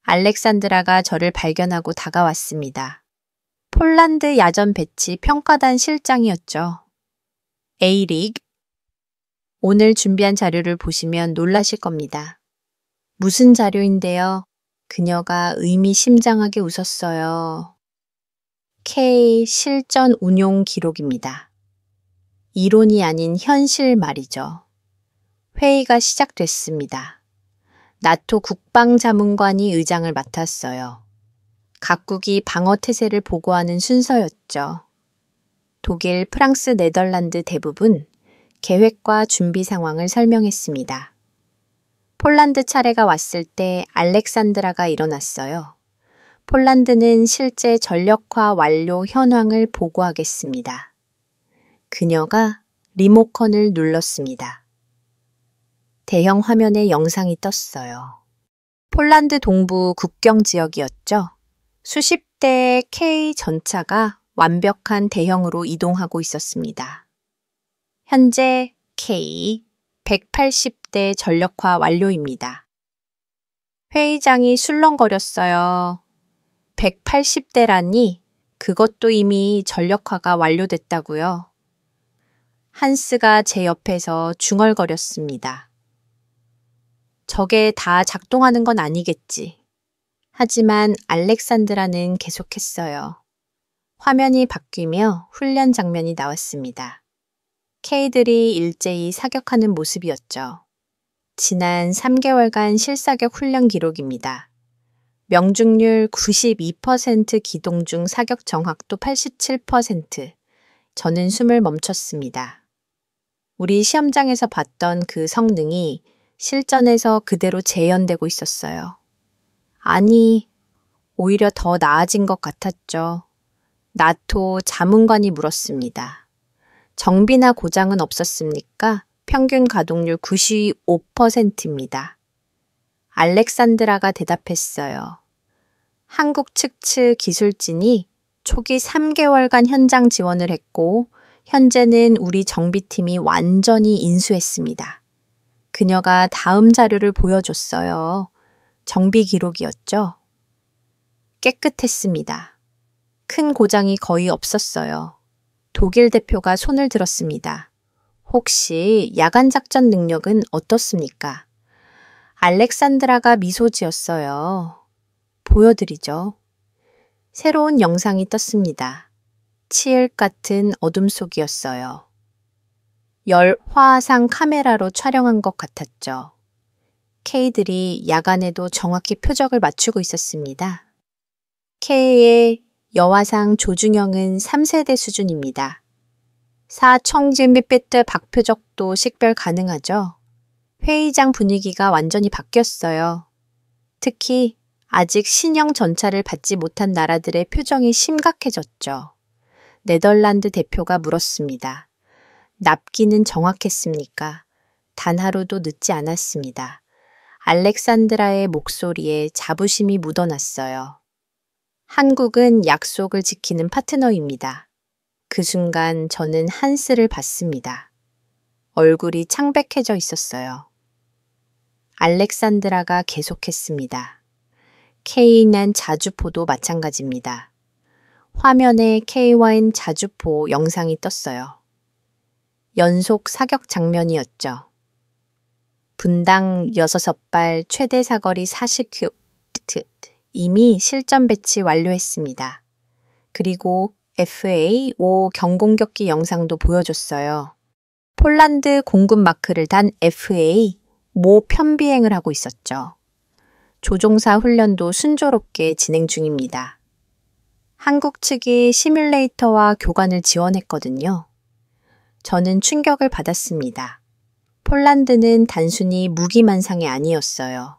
알렉산드라가 저를 발견하고 다가왔습니다. 폴란드 야전 배치 평가단 실장이었죠. 에이릭, 오늘 준비한 자료를 보시면 놀라실 겁니다. 무슨 자료인데요? 그녀가 의미심장하게 웃었어요. K 실전 운용 기록입니다. 이론이 아닌 현실 말이죠. 회의가 시작됐습니다. 나토 국방자문관이 의장을 맡았어요. 각국이 방어 태세를 보고하는 순서였죠. 독일, 프랑스, 네덜란드 대부분 계획과 준비 상황을 설명했습니다. 폴란드 차례가 왔을 때 알렉산드라가 일어났어요. 폴란드는 실제 전력화 완료 현황을 보고하겠습니다. 그녀가 리모컨을 눌렀습니다. 대형 화면에 영상이 떴어요. 폴란드 동부 국경 지역이었죠. 수십 대의 K 전차가 완벽한 대형으로 이동하고 있었습니다. 현재 K 180대 전력화 완료입니다. 회의장이 술렁거렸어요. 180대라니 그것도 이미 전력화가 완료됐다고요. 한스가 제 옆에서 중얼거렸습니다. 저게 다 작동하는 건 아니겠지. 하지만 알렉산드라는 계속했어요. 화면이 바뀌며 훈련 장면이 나왔습니다. K들이 일제히 사격하는 모습이었죠. 지난 3개월간 실사격 훈련 기록입니다. 명중률 92%, 기동 중 사격 정확도 87%. 저는 숨을 멈췄습니다. 우리 시험장에서 봤던 그 성능이 실전에서 그대로 재현되고 있었어요. 아니, 오히려 더 나아진 것 같았죠. 나토 자문관이 물었습니다. 정비나 고장은 없었습니까? 평균 가동률 95%입니다. 알렉산드라가 대답했어요. 한국 측 기술진이 초기 3개월간 현장 지원을 했고 현재는 우리 정비팀이 완전히 인수했습니다. 그녀가 다음 자료를 보여줬어요. 정비 기록이었죠. 깨끗했습니다. 큰 고장이 거의 없었어요. 독일 대표가 손을 들었습니다. 혹시 야간 작전 능력은 어떻습니까? 알렉산드라가 미소 지었어요. 보여드리죠. 새로운 영상이 떴습니다. 치읓 같은 어둠 속이었어요. 열화상 카메라로 촬영한 것 같았죠. K들이 야간에도 정확히 표적을 맞추고 있었습니다. K의 여화상 조준형은 3세대 수준입니다. 4,000 박표적도 식별 가능하죠. 회의장 분위기가 완전히 바뀌었어요. 특히 아직 신형 전차를 받지 못한 나라들의 표정이 심각해졌죠. 네덜란드 대표가 물었습니다. 납기는 정확했습니까? 단 하루도 늦지 않았습니다. 알렉산드라의 목소리에 자부심이 묻어났어요. 한국은 약속을 지키는 파트너입니다. 그 순간 저는 한스를 봤습니다. 얼굴이 창백해져 있었어요. 알렉산드라가 계속했습니다. K9 자주포도 마찬가지입니다. 화면에 K1 자주포 영상이 떴어요. 연속 사격 장면이었죠. 분당 6발 최대 사거리 40큐 이미 실전 배치 완료했습니다. 그리고 FA-5 경공격기 영상도 보여줬어요. 폴란드 공군 마크를 단 FA 모 편비행을 하고 있었죠. 조종사 훈련도 순조롭게 진행 중입니다. 한국 측이 시뮬레이터와 교관을 지원했거든요. 저는 충격을 받았습니다. 폴란드는 단순히 무기만상이 아니었어요.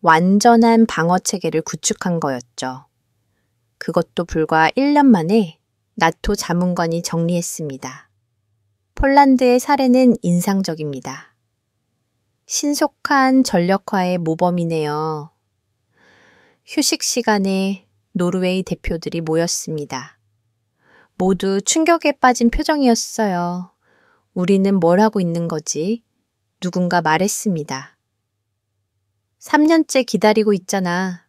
완전한 방어 체계를 구축한 거였죠. 그것도 불과 1년 만에 나토 자문관이 정리했습니다. 폴란드의 사례는 인상적입니다. 신속한 전력화의 모범이네요. 휴식 시간에 노르웨이 대표들이 모였습니다. 모두 충격에 빠진 표정이었어요. 우리는 뭘 하고 있는 거지? 누군가 말했습니다. 3년째 기다리고 있잖아.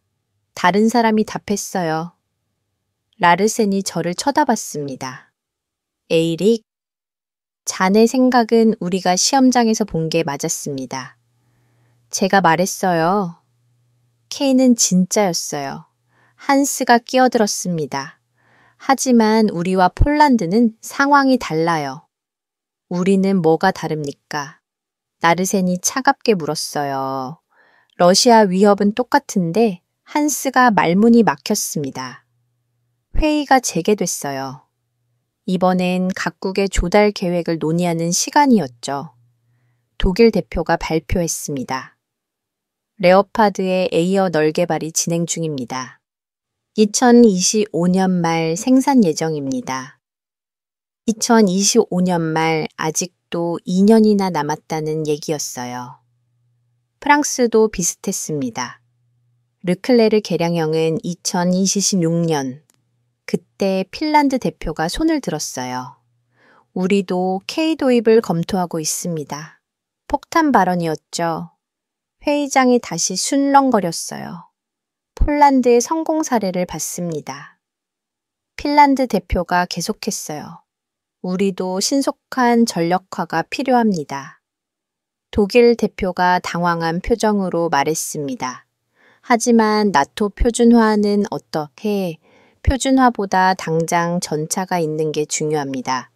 다른 사람이 답했어요. 라르센이 저를 쳐다봤습니다. 에이릭, 자네 생각은 우리가 시험장에서 본 게 맞았습니다. 제가 말했어요. K는 진짜였어요. 한스가 끼어들었습니다. 하지만 우리와 폴란드는 상황이 달라요. 우리는 뭐가 다릅니까? 나르센이 차갑게 물었어요. 러시아 위협은 똑같은데 한스가 말문이 막혔습니다. 회의가 재개됐어요. 이번엔 각국의 조달 계획을 논의하는 시간이었죠. 독일 대표가 발표했습니다. 레오파드의 에이어 널 개발이 진행 중입니다. 2025년 말 생산 예정입니다. 2025년 말 아직도 2년이나 남았다는 얘기였어요. 프랑스도 비슷했습니다. 르클레르 개량형은 2026년, 그때 핀란드 대표가 손을 들었어요. 우리도 K 도입을 검토하고 있습니다. 폭탄 발언이었죠. 회의장이 다시 술렁거렸어요. 폴란드의 성공 사례를 봤습니다. 핀란드 대표가 계속했어요. 우리도 신속한 전력화가 필요합니다. 독일 대표가 당황한 표정으로 말했습니다. 하지만 나토 표준화는 어떻게 표준화보다 당장 전차가 있는 게 중요합니다.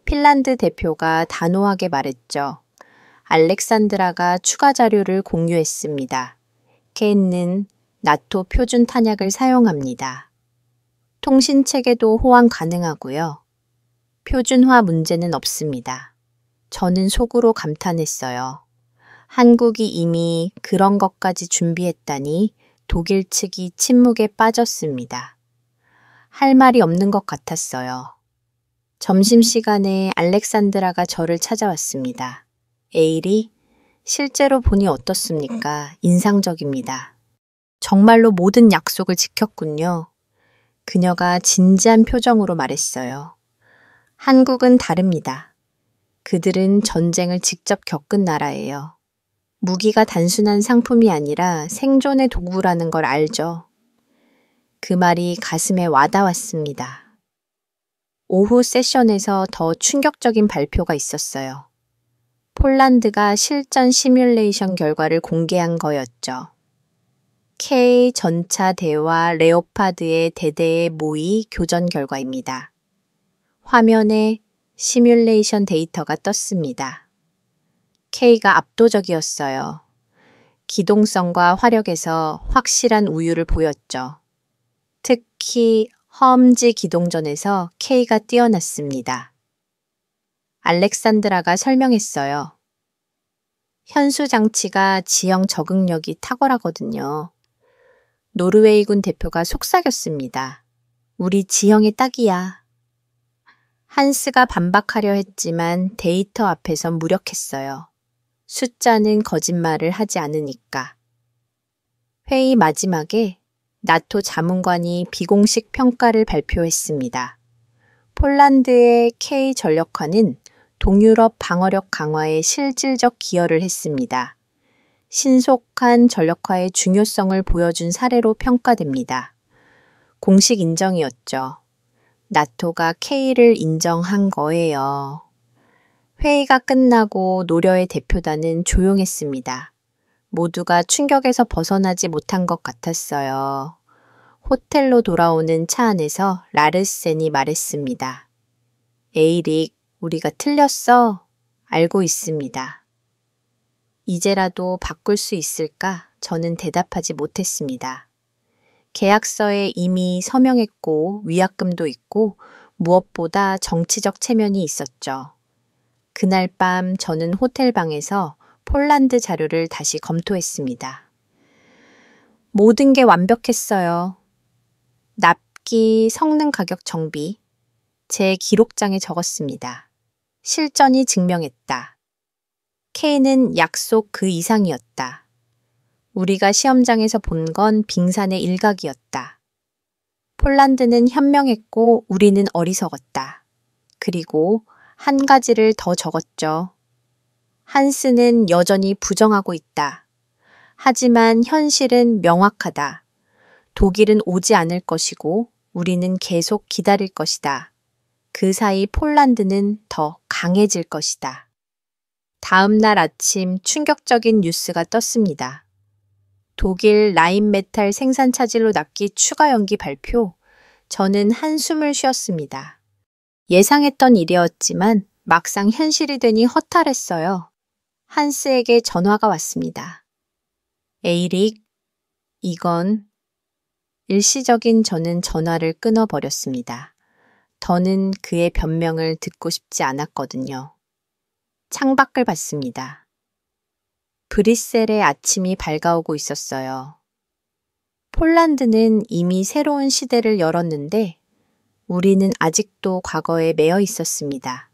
핀란드 대표가 단호하게 말했죠. 알렉산드라가 추가 자료를 공유했습니다. 케인은 나토 표준 탄약을 사용합니다. 통신 체계도 호환 가능하고요. 표준화 문제는 없습니다. 저는 속으로 감탄했어요. 한국이 이미 그런 것까지 준비했다니 독일 측이 침묵에 빠졌습니다. 할 말이 없는 것 같았어요. 점심시간에 알렉산드라가 저를 찾아왔습니다. 에일이 실제로 보니 어떻습니까? 인상적입니다. 정말로 모든 약속을 지켰군요. 그녀가 진지한 표정으로 말했어요. 한국은 다릅니다. 그들은 전쟁을 직접 겪은 나라예요. 무기가 단순한 상품이 아니라 생존의 도구라는 걸 알죠. 그 말이 가슴에 와닿았습니다. 오후 세션에서 더 충격적인 발표가 있었어요. 폴란드가 실전 시뮬레이션 결과를 공개한 거였죠. K 전차 대와 레오파드의 대대의 모의 교전 결과입니다. 화면에 시뮬레이션 데이터가 떴습니다. K가 압도적이었어요. 기동성과 화력에서 확실한 우위를 보였죠. 특히 험지 기동전에서 K가 뛰어났습니다. 알렉산드라가 설명했어요. 현수 장치가 지형 적응력이 탁월하거든요. 노르웨이군 대표가 속삭였습니다. 우리 지형의 딱이야. 한스가 반박하려 했지만 데이터 앞에선 무력했어요. 숫자는 거짓말을 하지 않으니까. 회의 마지막에 나토 자문관이 비공식 평가를 발표했습니다. 폴란드의 K 전력화는 동유럽 방어력 강화에 실질적 기여를 했습니다. 신속한 전력화의 중요성을 보여준 사례로 평가됩니다. 공식 인정이었죠. 나토가 K를 인정한 거예요. 회의가 끝나고 노려의 대표단은 조용했습니다. 모두가 충격에서 벗어나지 못한 것 같았어요. 호텔로 돌아오는 차 안에서 라르센이 말했습니다. 에이릭, 우리가 틀렸어. 알고 있습니다. 이제라도 바꿀 수 있을까? 저는 대답하지 못했습니다. 계약서에 이미 서명했고 위약금도 있고 무엇보다 정치적 체면이 있었죠. 그날 밤 저는 호텔방에서 폴란드 자료를 다시 검토했습니다. 모든 게 완벽했어요. 학기 성능 가격 정비. 제 기록장에 적었습니다. 실전이 증명했다. K는 약속 그 이상이었다. 우리가 시험장에서 본 건 빙산의 일각이었다. 폴란드는 현명했고 우리는 어리석었다. 그리고 한 가지를 더 적었죠. 한스는 여전히 부정하고 있다. 하지만 현실은 명확하다. 독일은 오지 않을 것이고 우리는 계속 기다릴 것이다. 그 사이 폴란드는 더 강해질 것이다. 다음 날 아침 충격적인 뉴스가 떴습니다. 독일 라인메탈 생산 차질로 납기 추가 연기 발표. 저는 한숨을 쉬었습니다. 예상했던 일이었지만 막상 현실이 되니 허탈했어요. 한스에게 전화가 왔습니다. 에이릭, 이건 일시적인 저는 전화를 끊어버렸습니다. 더는 그의 변명을 듣고 싶지 않았거든요. 창밖을 봤습니다. 브뤼셀의 아침이 밝아오고 있었어요. 폴란드는 이미 새로운 시대를 열었는데 우리는 아직도 과거에 매여 있었습니다.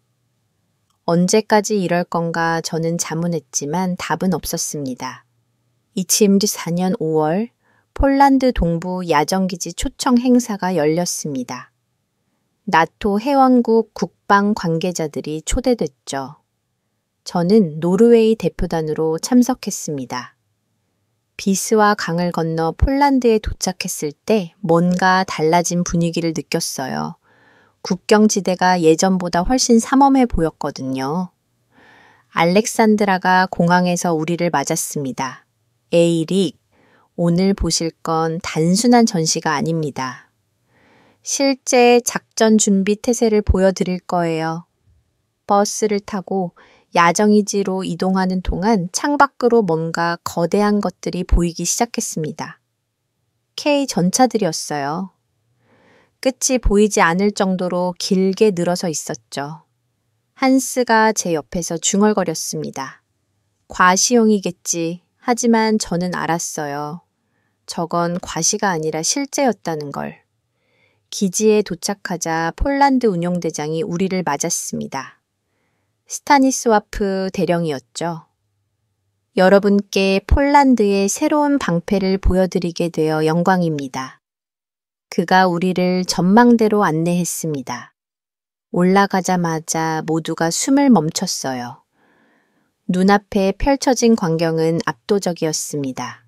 언제까지 이럴 건가 저는 자문했지만 답은 없었습니다. 2024년 5월 폴란드 동부 야전기지 초청 행사가 열렸습니다. 나토 회원국 국방 관계자들이 초대됐죠. 저는 노르웨이 대표단으로 참석했습니다. 비스와 강을 건너 폴란드에 도착했을 때 뭔가 달라진 분위기를 느꼈어요. 국경지대가 예전보다 훨씬 삼엄해 보였거든요. 알렉산드라가 공항에서 우리를 맞았습니다. 에이릭, 오늘 보실 건 단순한 전시가 아닙니다. 실제 작전 준비 태세를 보여드릴 거예요. 버스를 타고 야정이지로 이동하는 동안 창밖으로 뭔가 거대한 것들이 보이기 시작했습니다. K 전차들이었어요. 끝이 보이지 않을 정도로 길게 늘어서 있었죠. 한스가 제 옆에서 중얼거렸습니다. 과시용이겠지. 하지만 저는 알았어요. 저건 과시가 아니라 실제였다는 걸. 기지에 도착하자 폴란드 운용대장이 우리를 맞았습니다. 스타니스와프 대령이었죠. 여러분께 폴란드의 새로운 방패를 보여드리게 되어 영광입니다. 그가 우리를 전망대로 안내했습니다. 올라가자마자 모두가 숨을 멈췄어요. 눈앞에 펼쳐진 광경은 압도적이었습니다.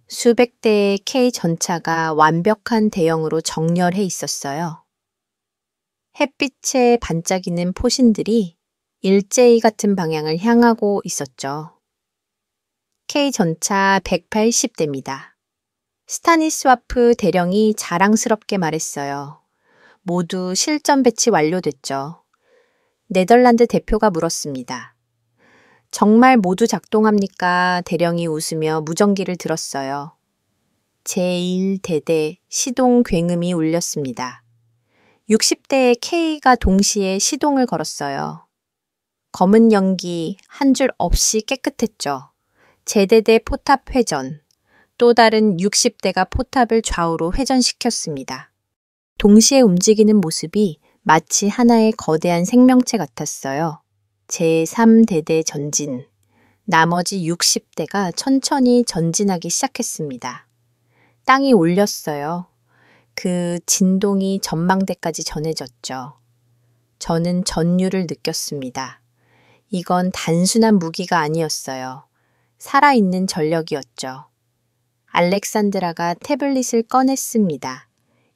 수백 대의 K 전차가 완벽한 대형으로 정렬해 있었어요. 햇빛에 반짝이는 포신들이 일제히 같은 방향을 향하고 있었죠. K 전차 180대입니다. 스타니스와프 대령이 자랑스럽게 말했어요. 모두 실전 배치 완료됐죠. 네덜란드 대표가 물었습니다. 정말 모두 작동합니까? 대령이 웃으며 무전기를 들었어요. 제1대대 시동 굉음이 울렸습니다. 60대의 K가 동시에 시동을 걸었어요. 검은 연기 한 줄 없이 깨끗했죠. 제대대 포탑 회전, 또 다른 60대가 포탑을 좌우로 회전시켰습니다. 동시에 움직이는 모습이 마치 하나의 거대한 생명체 같았어요. 제3대대 전진, 나머지 60대가 천천히 전진하기 시작했습니다. 땅이 울렸어요. 그 진동이 전망대까지 전해졌죠. 저는 전율을 느꼈습니다. 이건 단순한 무기가 아니었어요. 살아있는 전력이었죠. 알렉산드라가 태블릿을 꺼냈습니다.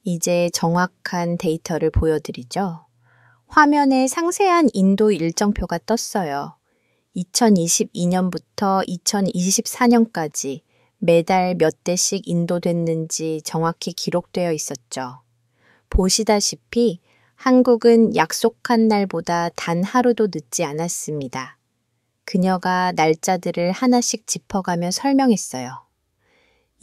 이제 정확한 데이터를 보여드리죠. 화면에 상세한 인도 일정표가 떴어요. 2022년부터 2024년까지 매달 몇 대씩 인도됐는지 정확히 기록되어 있었죠. 보시다시피 한국은 약속한 날보다 단 하루도 늦지 않았습니다. 그녀가 날짜들을 하나씩 짚어가며 설명했어요.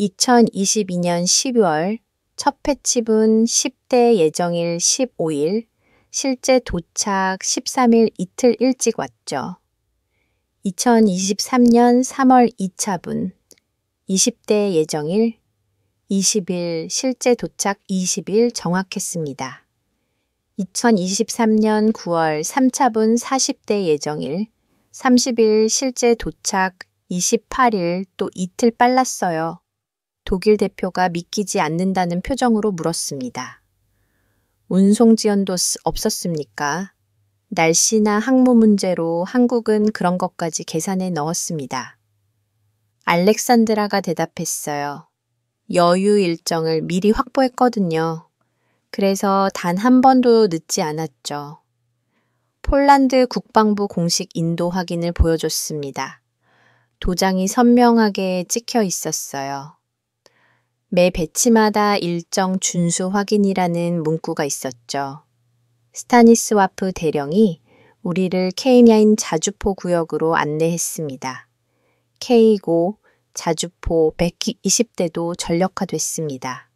2022년 12월 첫 패치분 10대 예정일 15일, 실제 도착 13일 이틀 일찍 왔죠. 2023년 3월 2차분 20대 예정일 20일, 실제 도착 20일 정확했습니다. 2023년 9월 3차분 40대 예정일, 30일 실제 도착 28일 또 이틀 빨랐어요. 독일 대표가 믿기지 않는다는 표정으로 물었습니다. 운송 지원도 없었습니까? 날씨나 항모 문제로 한국은 그런 것까지 계산에 넣었습니다. 알렉산드라가 대답했어요. 여유 일정을 미리 확보했거든요. 그래서 단 한 번도 늦지 않았죠. 폴란드 국방부 공식 인도 확인을 보여줬습니다. 도장이 선명하게 찍혀 있었어요. 매 배치마다 일정 준수 확인이라는 문구가 있었죠. 스타니스와프 대령이 우리를 케이냐인 자주포 구역으로 안내했습니다. K고 자주포 120대도 전력화됐습니다.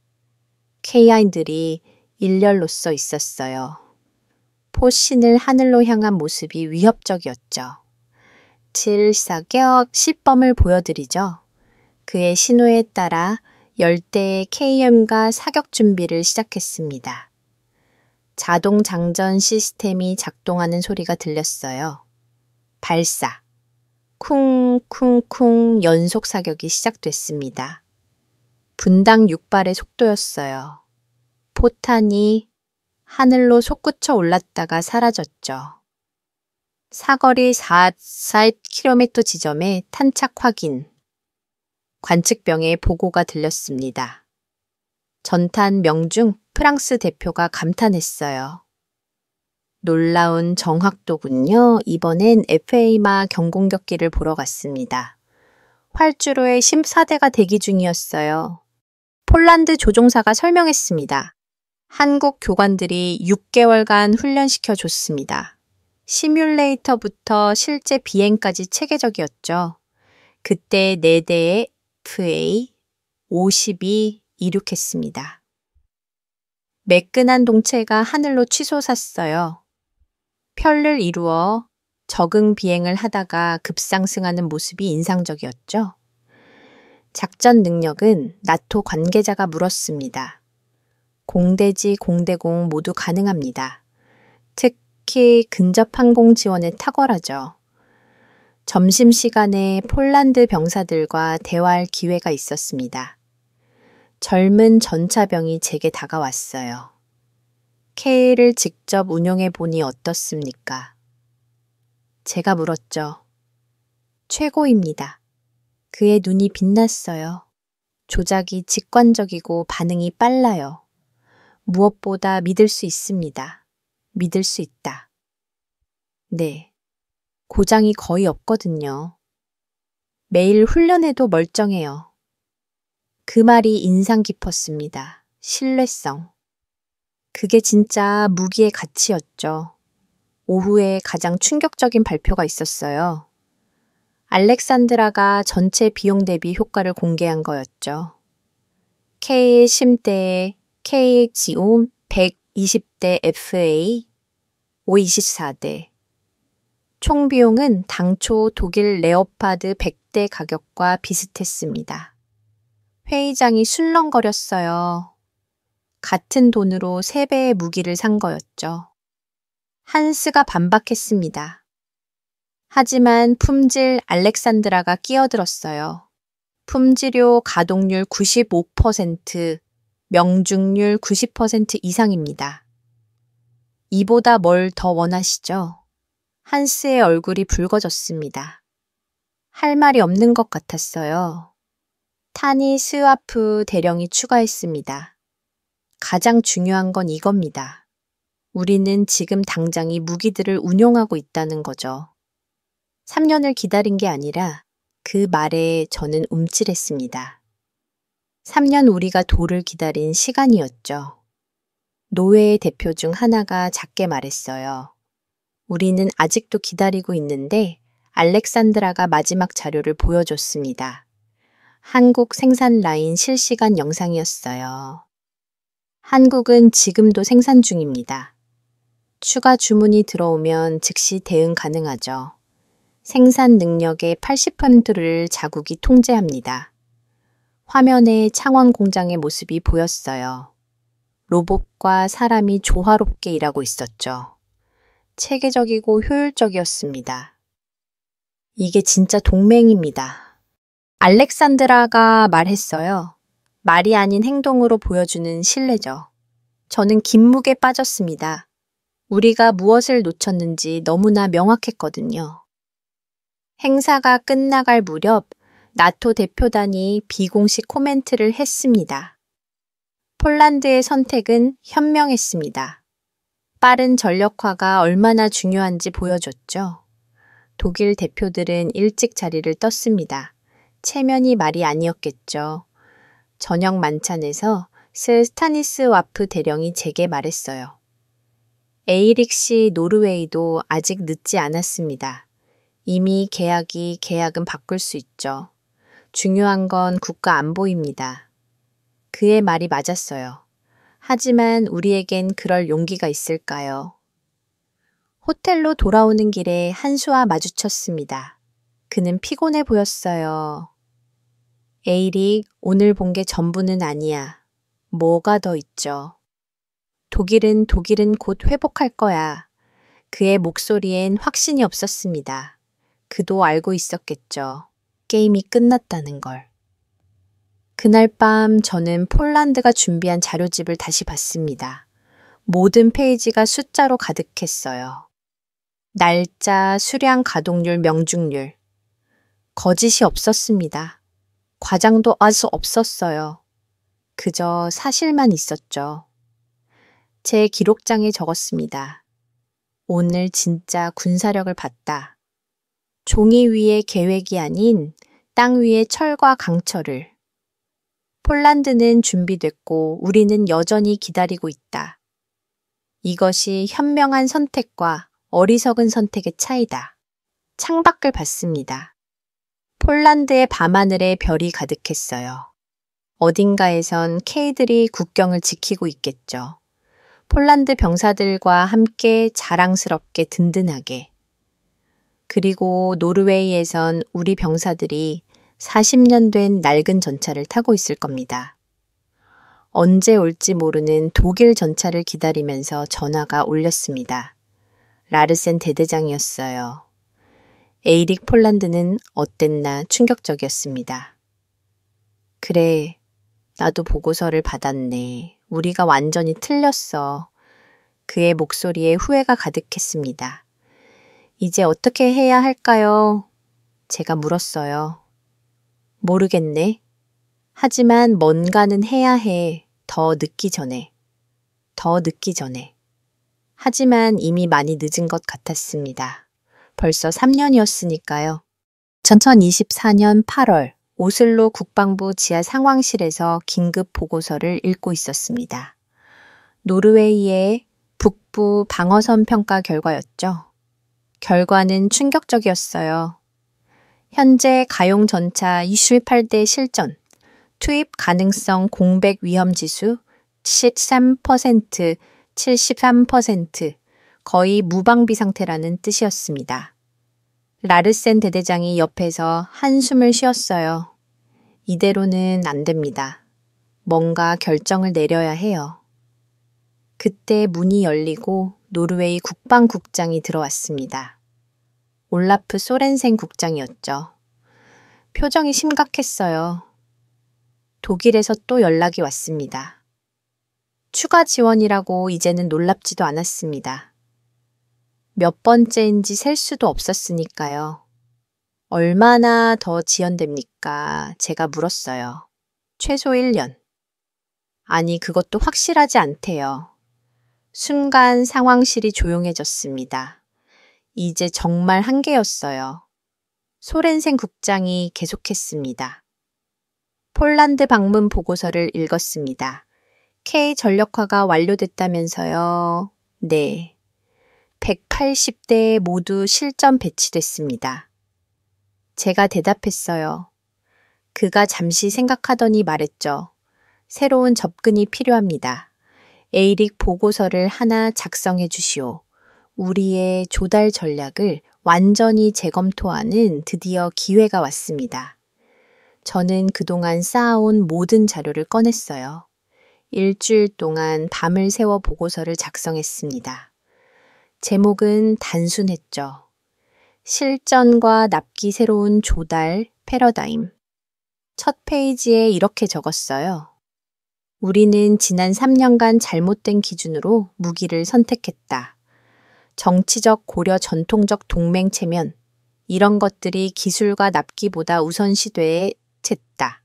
K아인들이 일렬로서 있었어요. 포신을 하늘로 향한 모습이 위협적이었죠. 질사격 시범을 보여드리죠. 그의 신호에 따라 열대의 KM과 사격 준비를 시작했습니다. 자동 장전 시스템이 작동하는 소리가 들렸어요. 발사. 쿵쿵쿵 연속 사격이 시작됐습니다. 분당 6발의 속도였어요. 포탄이 하늘로 솟구쳐 올랐다가 사라졌죠. 사거리 4km 지점에 탄착 확인. 관측병의 보고가 들렸습니다. 전탄 명중 프랑스 대표가 감탄했어요. 놀라운 정확도군요. 이번엔 FA마 경공격기를 보러 갔습니다. 활주로에 14대가 대기 중이었어요. 폴란드 조종사가 설명했습니다. 한국 교관들이 6개월간 훈련시켜 줬습니다. 시뮬레이터부터 실제 비행까지 체계적이었죠. 그때 4대의 FA 50이 이륙했습니다. 매끈한 동체가 하늘로 치솟았어요. 편를 이루어 적응 비행을 하다가 급상승하는 모습이 인상적이었죠. 작전 능력은 나토 관계자가 물었습니다. 공대지, 공대공 모두 가능합니다. 특히 근접 항공 지원에 탁월하죠. 점심시간에 폴란드 병사들과 대화할 기회가 있었습니다. 젊은 전차병이 제게 다가왔어요. K를 직접 운용해 보니 어떻습니까? 제가 물었죠. 최고입니다. 그의 눈이 빛났어요. 조작이 직관적이고 반응이 빨라요. 무엇보다 믿을 수 있습니다. 믿을 수 있다. 네, 고장이 거의 없거든요. 매일 훈련해도 멀쩡해요. 그 말이 인상 깊었습니다. 신뢰성. 그게 진짜 무기의 가치였죠. 오후에 가장 충격적인 발표가 있었어요. 알렉산드라가 전체 비용 대비 효과를 공개한 거였죠. K 10대에 KGO 120대 FA 524대. 총 비용은 당초 독일 레오파드 100대 가격과 비슷했습니다. 회의장이 술렁거렸어요. 같은 돈으로 3배의 무기를 산 거였죠. 한스가 반박했습니다. 하지만 품질 알렉산드라가 끼어들었어요. 품질료 가동률 95%, 명중률 90% 이상입니다. 이보다 뭘 더 원하시죠? 한스의 얼굴이 붉어졌습니다. 할 말이 없는 것 같았어요. 타니 스와프 대령이 추가했습니다. 가장 중요한 건 이겁니다. 우리는 지금 당장 이 무기들을 운용하고 있다는 거죠. 3년을 기다린 게 아니라 그 말에 저는 움찔했습니다. 3년 우리가 도를 기다린 시간이었죠. 노회의 대표 중 하나가 작게 말했어요. 우리는 아직도 기다리고 있는데 알렉산드라가 마지막 자료를 보여줬습니다. 한국 생산 라인 실시간 영상이었어요. 한국은 지금도 생산 중입니다. 추가 주문이 들어오면 즉시 대응 가능하죠. 생산 능력의 80%를 자국이 통제합니다. 화면에 창원 공장의 모습이 보였어요. 로봇과 사람이 조화롭게 일하고 있었죠. 체계적이고 효율적이었습니다. 이게 진짜 동맹입니다. 알렉산드라가 말했어요. 말이 아닌 행동으로 보여주는 신뢰죠. 저는 긴묵에 빠졌습니다. 우리가 무엇을 놓쳤는지 너무나 명확했거든요. 행사가 끝나갈 무렵 나토 대표단이 비공식 코멘트를 했습니다. 폴란드의 선택은 현명했습니다. 빠른 전력화가 얼마나 중요한지 보여줬죠. 독일 대표들은 일찍 자리를 떴습니다. 체면이 말이 아니었겠죠. 저녁 만찬에서 스타니스와프 대령이 제게 말했어요. 에이릭시 노르웨이도 아직 늦지 않았습니다. 이미 계약은 바꿀 수 있죠. 중요한 건 국가 안보입니다. 그의 말이 맞았어요. 하지만 우리에겐 그럴 용기가 있을까요? 호텔로 돌아오는 길에 한수와 마주쳤습니다. 그는 피곤해 보였어요. 에이릭, 오늘 본 게 전부는 아니야. 뭐가 더 있죠? 독일은 곧 회복할 거야. 그의 목소리엔 확신이 없었습니다. 그도 알고 있었겠죠. 게임이 끝났다는 걸. 그날 밤 저는 폴란드가 준비한 자료집을 다시 봤습니다. 모든 페이지가 숫자로 가득했어요. 날짜, 수량 가동률, 명중률. 거짓이 없었습니다. 과장도 아주 없었어요. 그저 사실만 있었죠. 제 기록장에 적었습니다. 오늘 진짜 군사력을 봤다. 종이 위에 계획이 아닌 땅 위에 철과 강철을. 폴란드는 준비됐고 우리는 여전히 기다리고 있다. 이것이 현명한 선택과 어리석은 선택의 차이다. 창밖을 봤습니다. 폴란드의 밤하늘에 별이 가득했어요. 어딘가에선 K들이 국경을 지키고 있겠죠. 폴란드 병사들과 함께 자랑스럽게 든든하게. 그리고 노르웨이에선 우리 병사들이 40년 된 낡은 전차를 타고 있을 겁니다. 언제 올지 모르는 독일 전차를 기다리면서 전화가 울렸습니다. 라르센 대대장이었어요. 에이릭 폴란드는 어땠나 충격적이었습니다. 그래, 나도 보고서를 받았네. 우리가 완전히 틀렸어. 그의 목소리에 후회가 가득했습니다. 이제 어떻게 해야 할까요? 제가 물었어요. 모르겠네. 하지만 뭔가는 해야 해. 더 늦기 전에. 하지만 이미 많이 늦은 것 같았습니다. 벌써 3년이었으니까요. 2024년 8월 오슬로 국방부 지하 상황실에서 긴급 보고서를 읽고 있었습니다. 노르웨이의 북부 방어선 평가 결과였죠. 결과는 충격적이었어요. 현재 가용 전차 28대 실전, 투입 가능성 공백 위험 지수 73%, 거의 무방비 상태라는 뜻이었습니다. 라르센 대대장이 옆에서 한숨을 쉬었어요. 이대로는 안 됩니다. 뭔가 결정을 내려야 해요. 그때 문이 열리고 노르웨이 국방국장이 들어왔습니다. 올라프 소렌센 국장이었죠. 표정이 심각했어요. 독일에서 또 연락이 왔습니다. 추가 지원이라고 이제는 놀랍지도 않았습니다. 몇 번째인지 셀 수도 없었으니까요. 얼마나 더 지연됩니까? 제가 물었어요. 최소 1년. 아니, 그것도 확실하지 않대요. 순간 상황실이 조용해졌습니다. 이제 정말 한계였어요. 소렌센 국장이 계속했습니다. 폴란드 방문 보고서를 읽었습니다. K 전력화가 완료됐다면서요. 네. 180대 모두 실전 배치됐습니다. 제가 대답했어요. 그가 잠시 생각하더니 말했죠. 새로운 접근이 필요합니다. 에이릭 보고서를 하나 작성해 주시오. 우리의 조달 전략을 완전히 재검토하는 드디어 기회가 왔습니다. 저는 그동안 쌓아온 모든 자료를 꺼냈어요. 일주일 동안 밤을 새워 보고서를 작성했습니다. 제목은 단순했죠. 실전과 납기 새로운 조달 패러다임. 첫 페이지에 이렇게 적었어요. 우리는 지난 3년간 잘못된 기준으로 무기를 선택했다. 정치적 고려 전통적 동맹 체면, 이런 것들이 기술과 납기보다 우선시되에 챘다.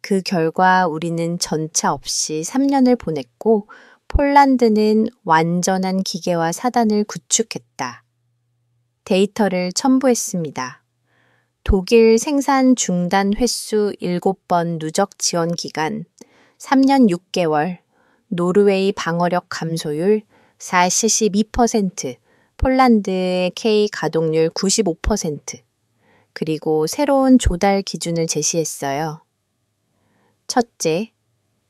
그 결과 우리는 전차 없이 3년을 보냈고 폴란드는 완전한 기계와 사단을 구축했다. 데이터를 첨부했습니다. 독일 생산 중단 횟수 7번 누적 지원 기간 3년 6개월, 노르웨이 방어력 감소율 42%, 폴란드의 K 가동률 95%, 그리고 새로운 조달 기준을 제시했어요. 첫째,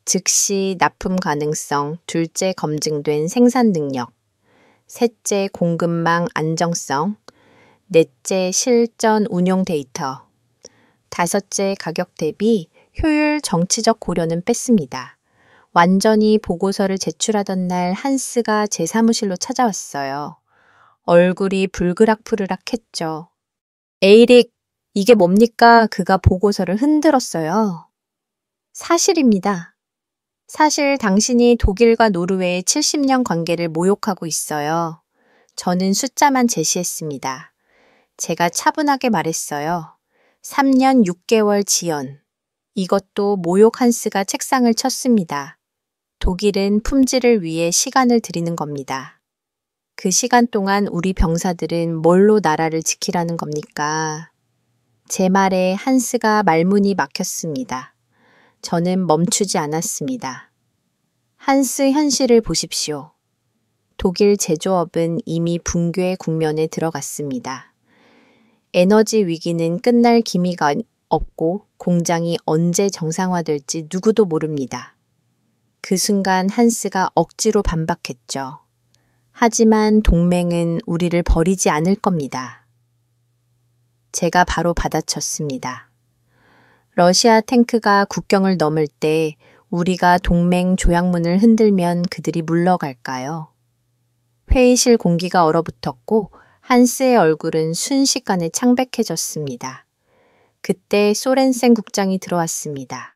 즉시 납품 가능성, 둘째 검증된 생산 능력, 셋째 공급망 안정성, 넷째 실전 운용 데이터, 다섯째 가격 대비 효율 정치적 고려는 뺐습니다. 완전히 보고서를 제출하던 날 한스가 제 사무실로 찾아왔어요. 얼굴이 불그락푸르락 했죠. 에이릭, 이게 뭡니까? 그가 보고서를 흔들었어요. 사실입니다. 사실 당신이 독일과 노르웨이의 70년 관계를 모욕하고 있어요. 저는 숫자만 제시했습니다. 제가 차분하게 말했어요. 3년 6개월 지연. 이것도 모욕 한스가 책상을 쳤습니다. 독일은 품질을 위해 시간을 들이는 겁니다. 그 시간 동안 우리 병사들은 뭘로 나라를 지키라는 겁니까? 제 말에 한스가 말문이 막혔습니다. 저는 멈추지 않았습니다. 한스 현실을 보십시오. 독일 제조업은 이미 붕괴의 국면에 들어갔습니다. 에너지 위기는 끝날 기미가 없고 공장이 언제 정상화될지 누구도 모릅니다. 그 순간 한스가 억지로 반박했죠. 하지만 동맹은 우리를 버리지 않을 겁니다. 제가 바로 받아쳤습니다. 러시아 탱크가 국경을 넘을 때 우리가 동맹 조약문을 흔들면 그들이 물러갈까요? 회의실 공기가 얼어붙었고 한스의 얼굴은 순식간에 창백해졌습니다. 그때 소렌센 국장이 들어왔습니다.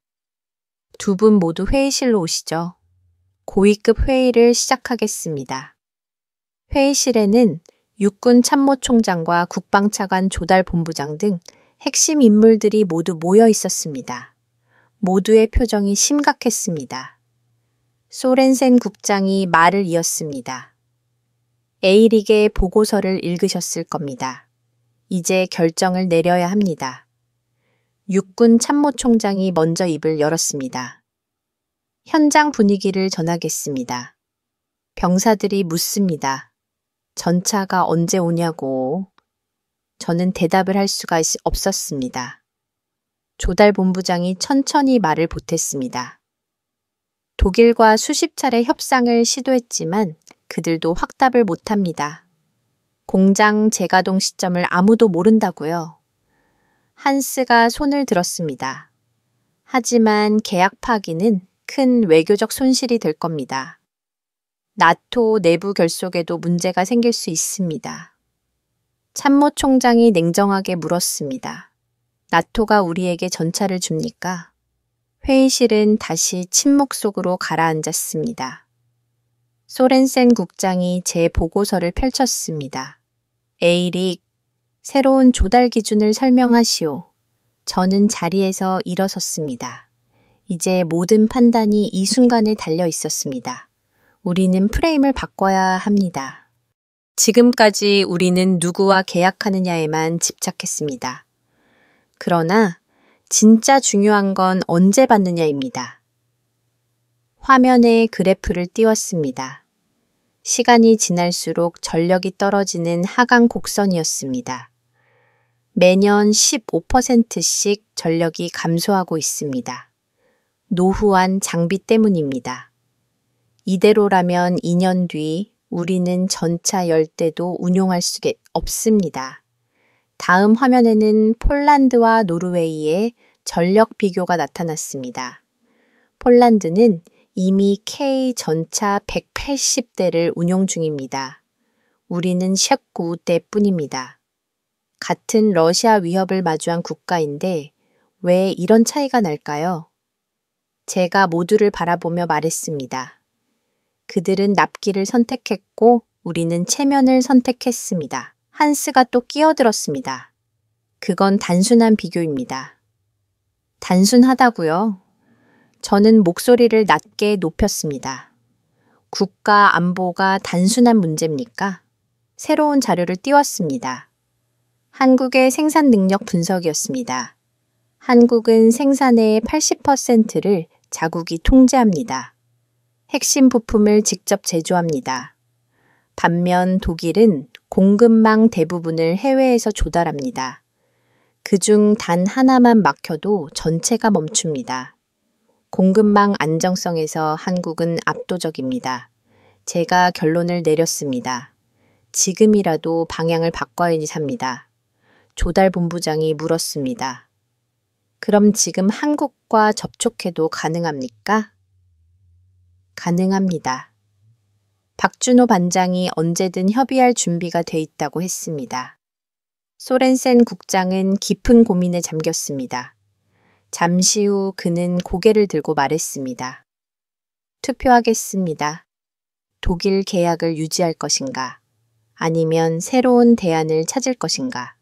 두 분 모두 회의실로 오시죠. 고위급 회의를 시작하겠습니다. 회의실에는 육군 참모총장과 국방차관 조달본부장 등 핵심 인물들이 모두 모여 있었습니다. 모두의 표정이 심각했습니다. 소렌센 국장이 말을 이었습니다. 에이릭의 보고서를 읽으셨을 겁니다. 이제 결정을 내려야 합니다. 육군 참모총장이 먼저 입을 열었습니다. 현장 분위기를 전하겠습니다. 병사들이 묻습니다. 전차가 언제 오냐고. 저는 대답을 할 수가 없었습니다. 조달본부장이 천천히 말을 보탰습니다. 독일과 수십 차례 협상을 시도했지만 그들도 확답을 못합니다. 공장 재가동 시점을 아무도 모른다고요. 한스가 손을 들었습니다. 하지만 계약 파기는 큰 외교적 손실이 될 겁니다. 나토 내부 결속에도 문제가 생길 수 있습니다. 참모총장이 냉정하게 물었습니다. 나토가 우리에게 전차를 줍니까? 회의실은 다시 침묵 속으로 가라앉았습니다. 소렌센 국장이 제 보고서를 펼쳤습니다. 에이릭, 새로운 조달 기준을 설명하시오. 저는 자리에서 일어섰습니다. 이제 모든 판단이 이 순간에 달려 있었습니다. 우리는 프레임을 바꿔야 합니다. 지금까지 우리는 누구와 계약하느냐에만 집착했습니다. 그러나 진짜 중요한 건 언제 받느냐입니다. 화면에 그래프를 띄웠습니다. 시간이 지날수록 전력이 떨어지는 하강 곡선이었습니다. 매년 15%씩 전력이 감소하고 있습니다. 노후한 장비 때문입니다. 이대로라면 2년 뒤 우리는 전차 10대도 운용할 수 없습니다. 다음 화면에는 폴란드와 노르웨이의 전력 비교가 나타났습니다. 폴란드는 이미 K 전차 180대를 운용 중입니다. 우리는 19대뿐입니다. 같은 러시아 위협을 마주한 국가인데 왜 이런 차이가 날까요? 제가 모두를 바라보며 말했습니다. 그들은 납기를 선택했고 우리는 체면을 선택했습니다. 한스가 또 끼어들었습니다. 그건 단순한 비교입니다. 단순하다고요? 저는 목소리를 낮게 높였습니다. 국가 안보가 단순한 문제입니까? 새로운 자료를 띄웠습니다. 한국의 생산 능력 분석이었습니다. 한국은 생산의 80%를 자국이 통제합니다. 핵심 부품을 직접 제조합니다. 반면 독일은 공급망 대부분을 해외에서 조달합니다. 그중 단 하나만 막혀도 전체가 멈춥니다. 공급망 안정성에서 한국은 압도적입니다. 제가 결론을 내렸습니다. 지금이라도 방향을 바꿔야지 합니다. 조달본부장이 물었습니다. 그럼 지금 한국과 접촉해도 가능합니까? 가능합니다. 박준호 반장이 언제든 협의할 준비가 돼 있다고 했습니다. 소렌센 국장은 깊은 고민에 잠겼습니다. 잠시 후 그는 고개를 들고 말했습니다. 투표하겠습니다. 독일 계약을 유지할 것인가? 아니면 새로운 대안을 찾을 것인가?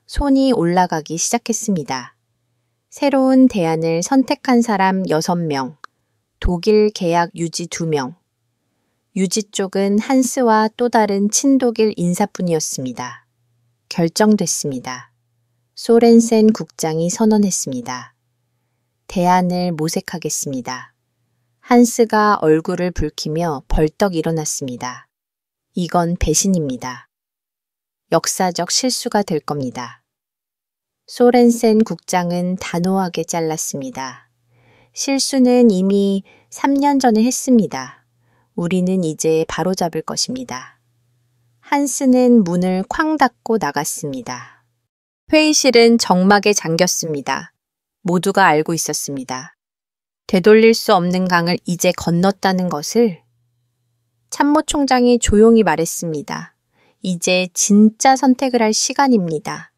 손이 올라가기 시작했습니다. 새로운 대안을 선택한 사람 6명, 독일 계약 유지 2명. 유지 쪽은 한스와 또 다른 친독일 인사뿐이었습니다. 결정됐습니다. 소렌센 국장이 선언했습니다. 대안을 모색하겠습니다. 한스가 얼굴을 붉히며 벌떡 일어났습니다. 이건 배신입니다. 역사적 실수가 될 겁니다. 소렌센 국장은 단호하게 잘랐습니다. 실수는 이미 3년 전에 했습니다. 우리는 이제 바로잡을 것입니다. 한스는 문을 쾅 닫고 나갔습니다. 회의실은 적막에 잠겼습니다. 모두가 알고 있었습니다. 되돌릴 수 없는 강을 이제 건넜다는 것을. 참모총장이 조용히 말했습니다. 이제 진짜 선택을 할 시간입니다.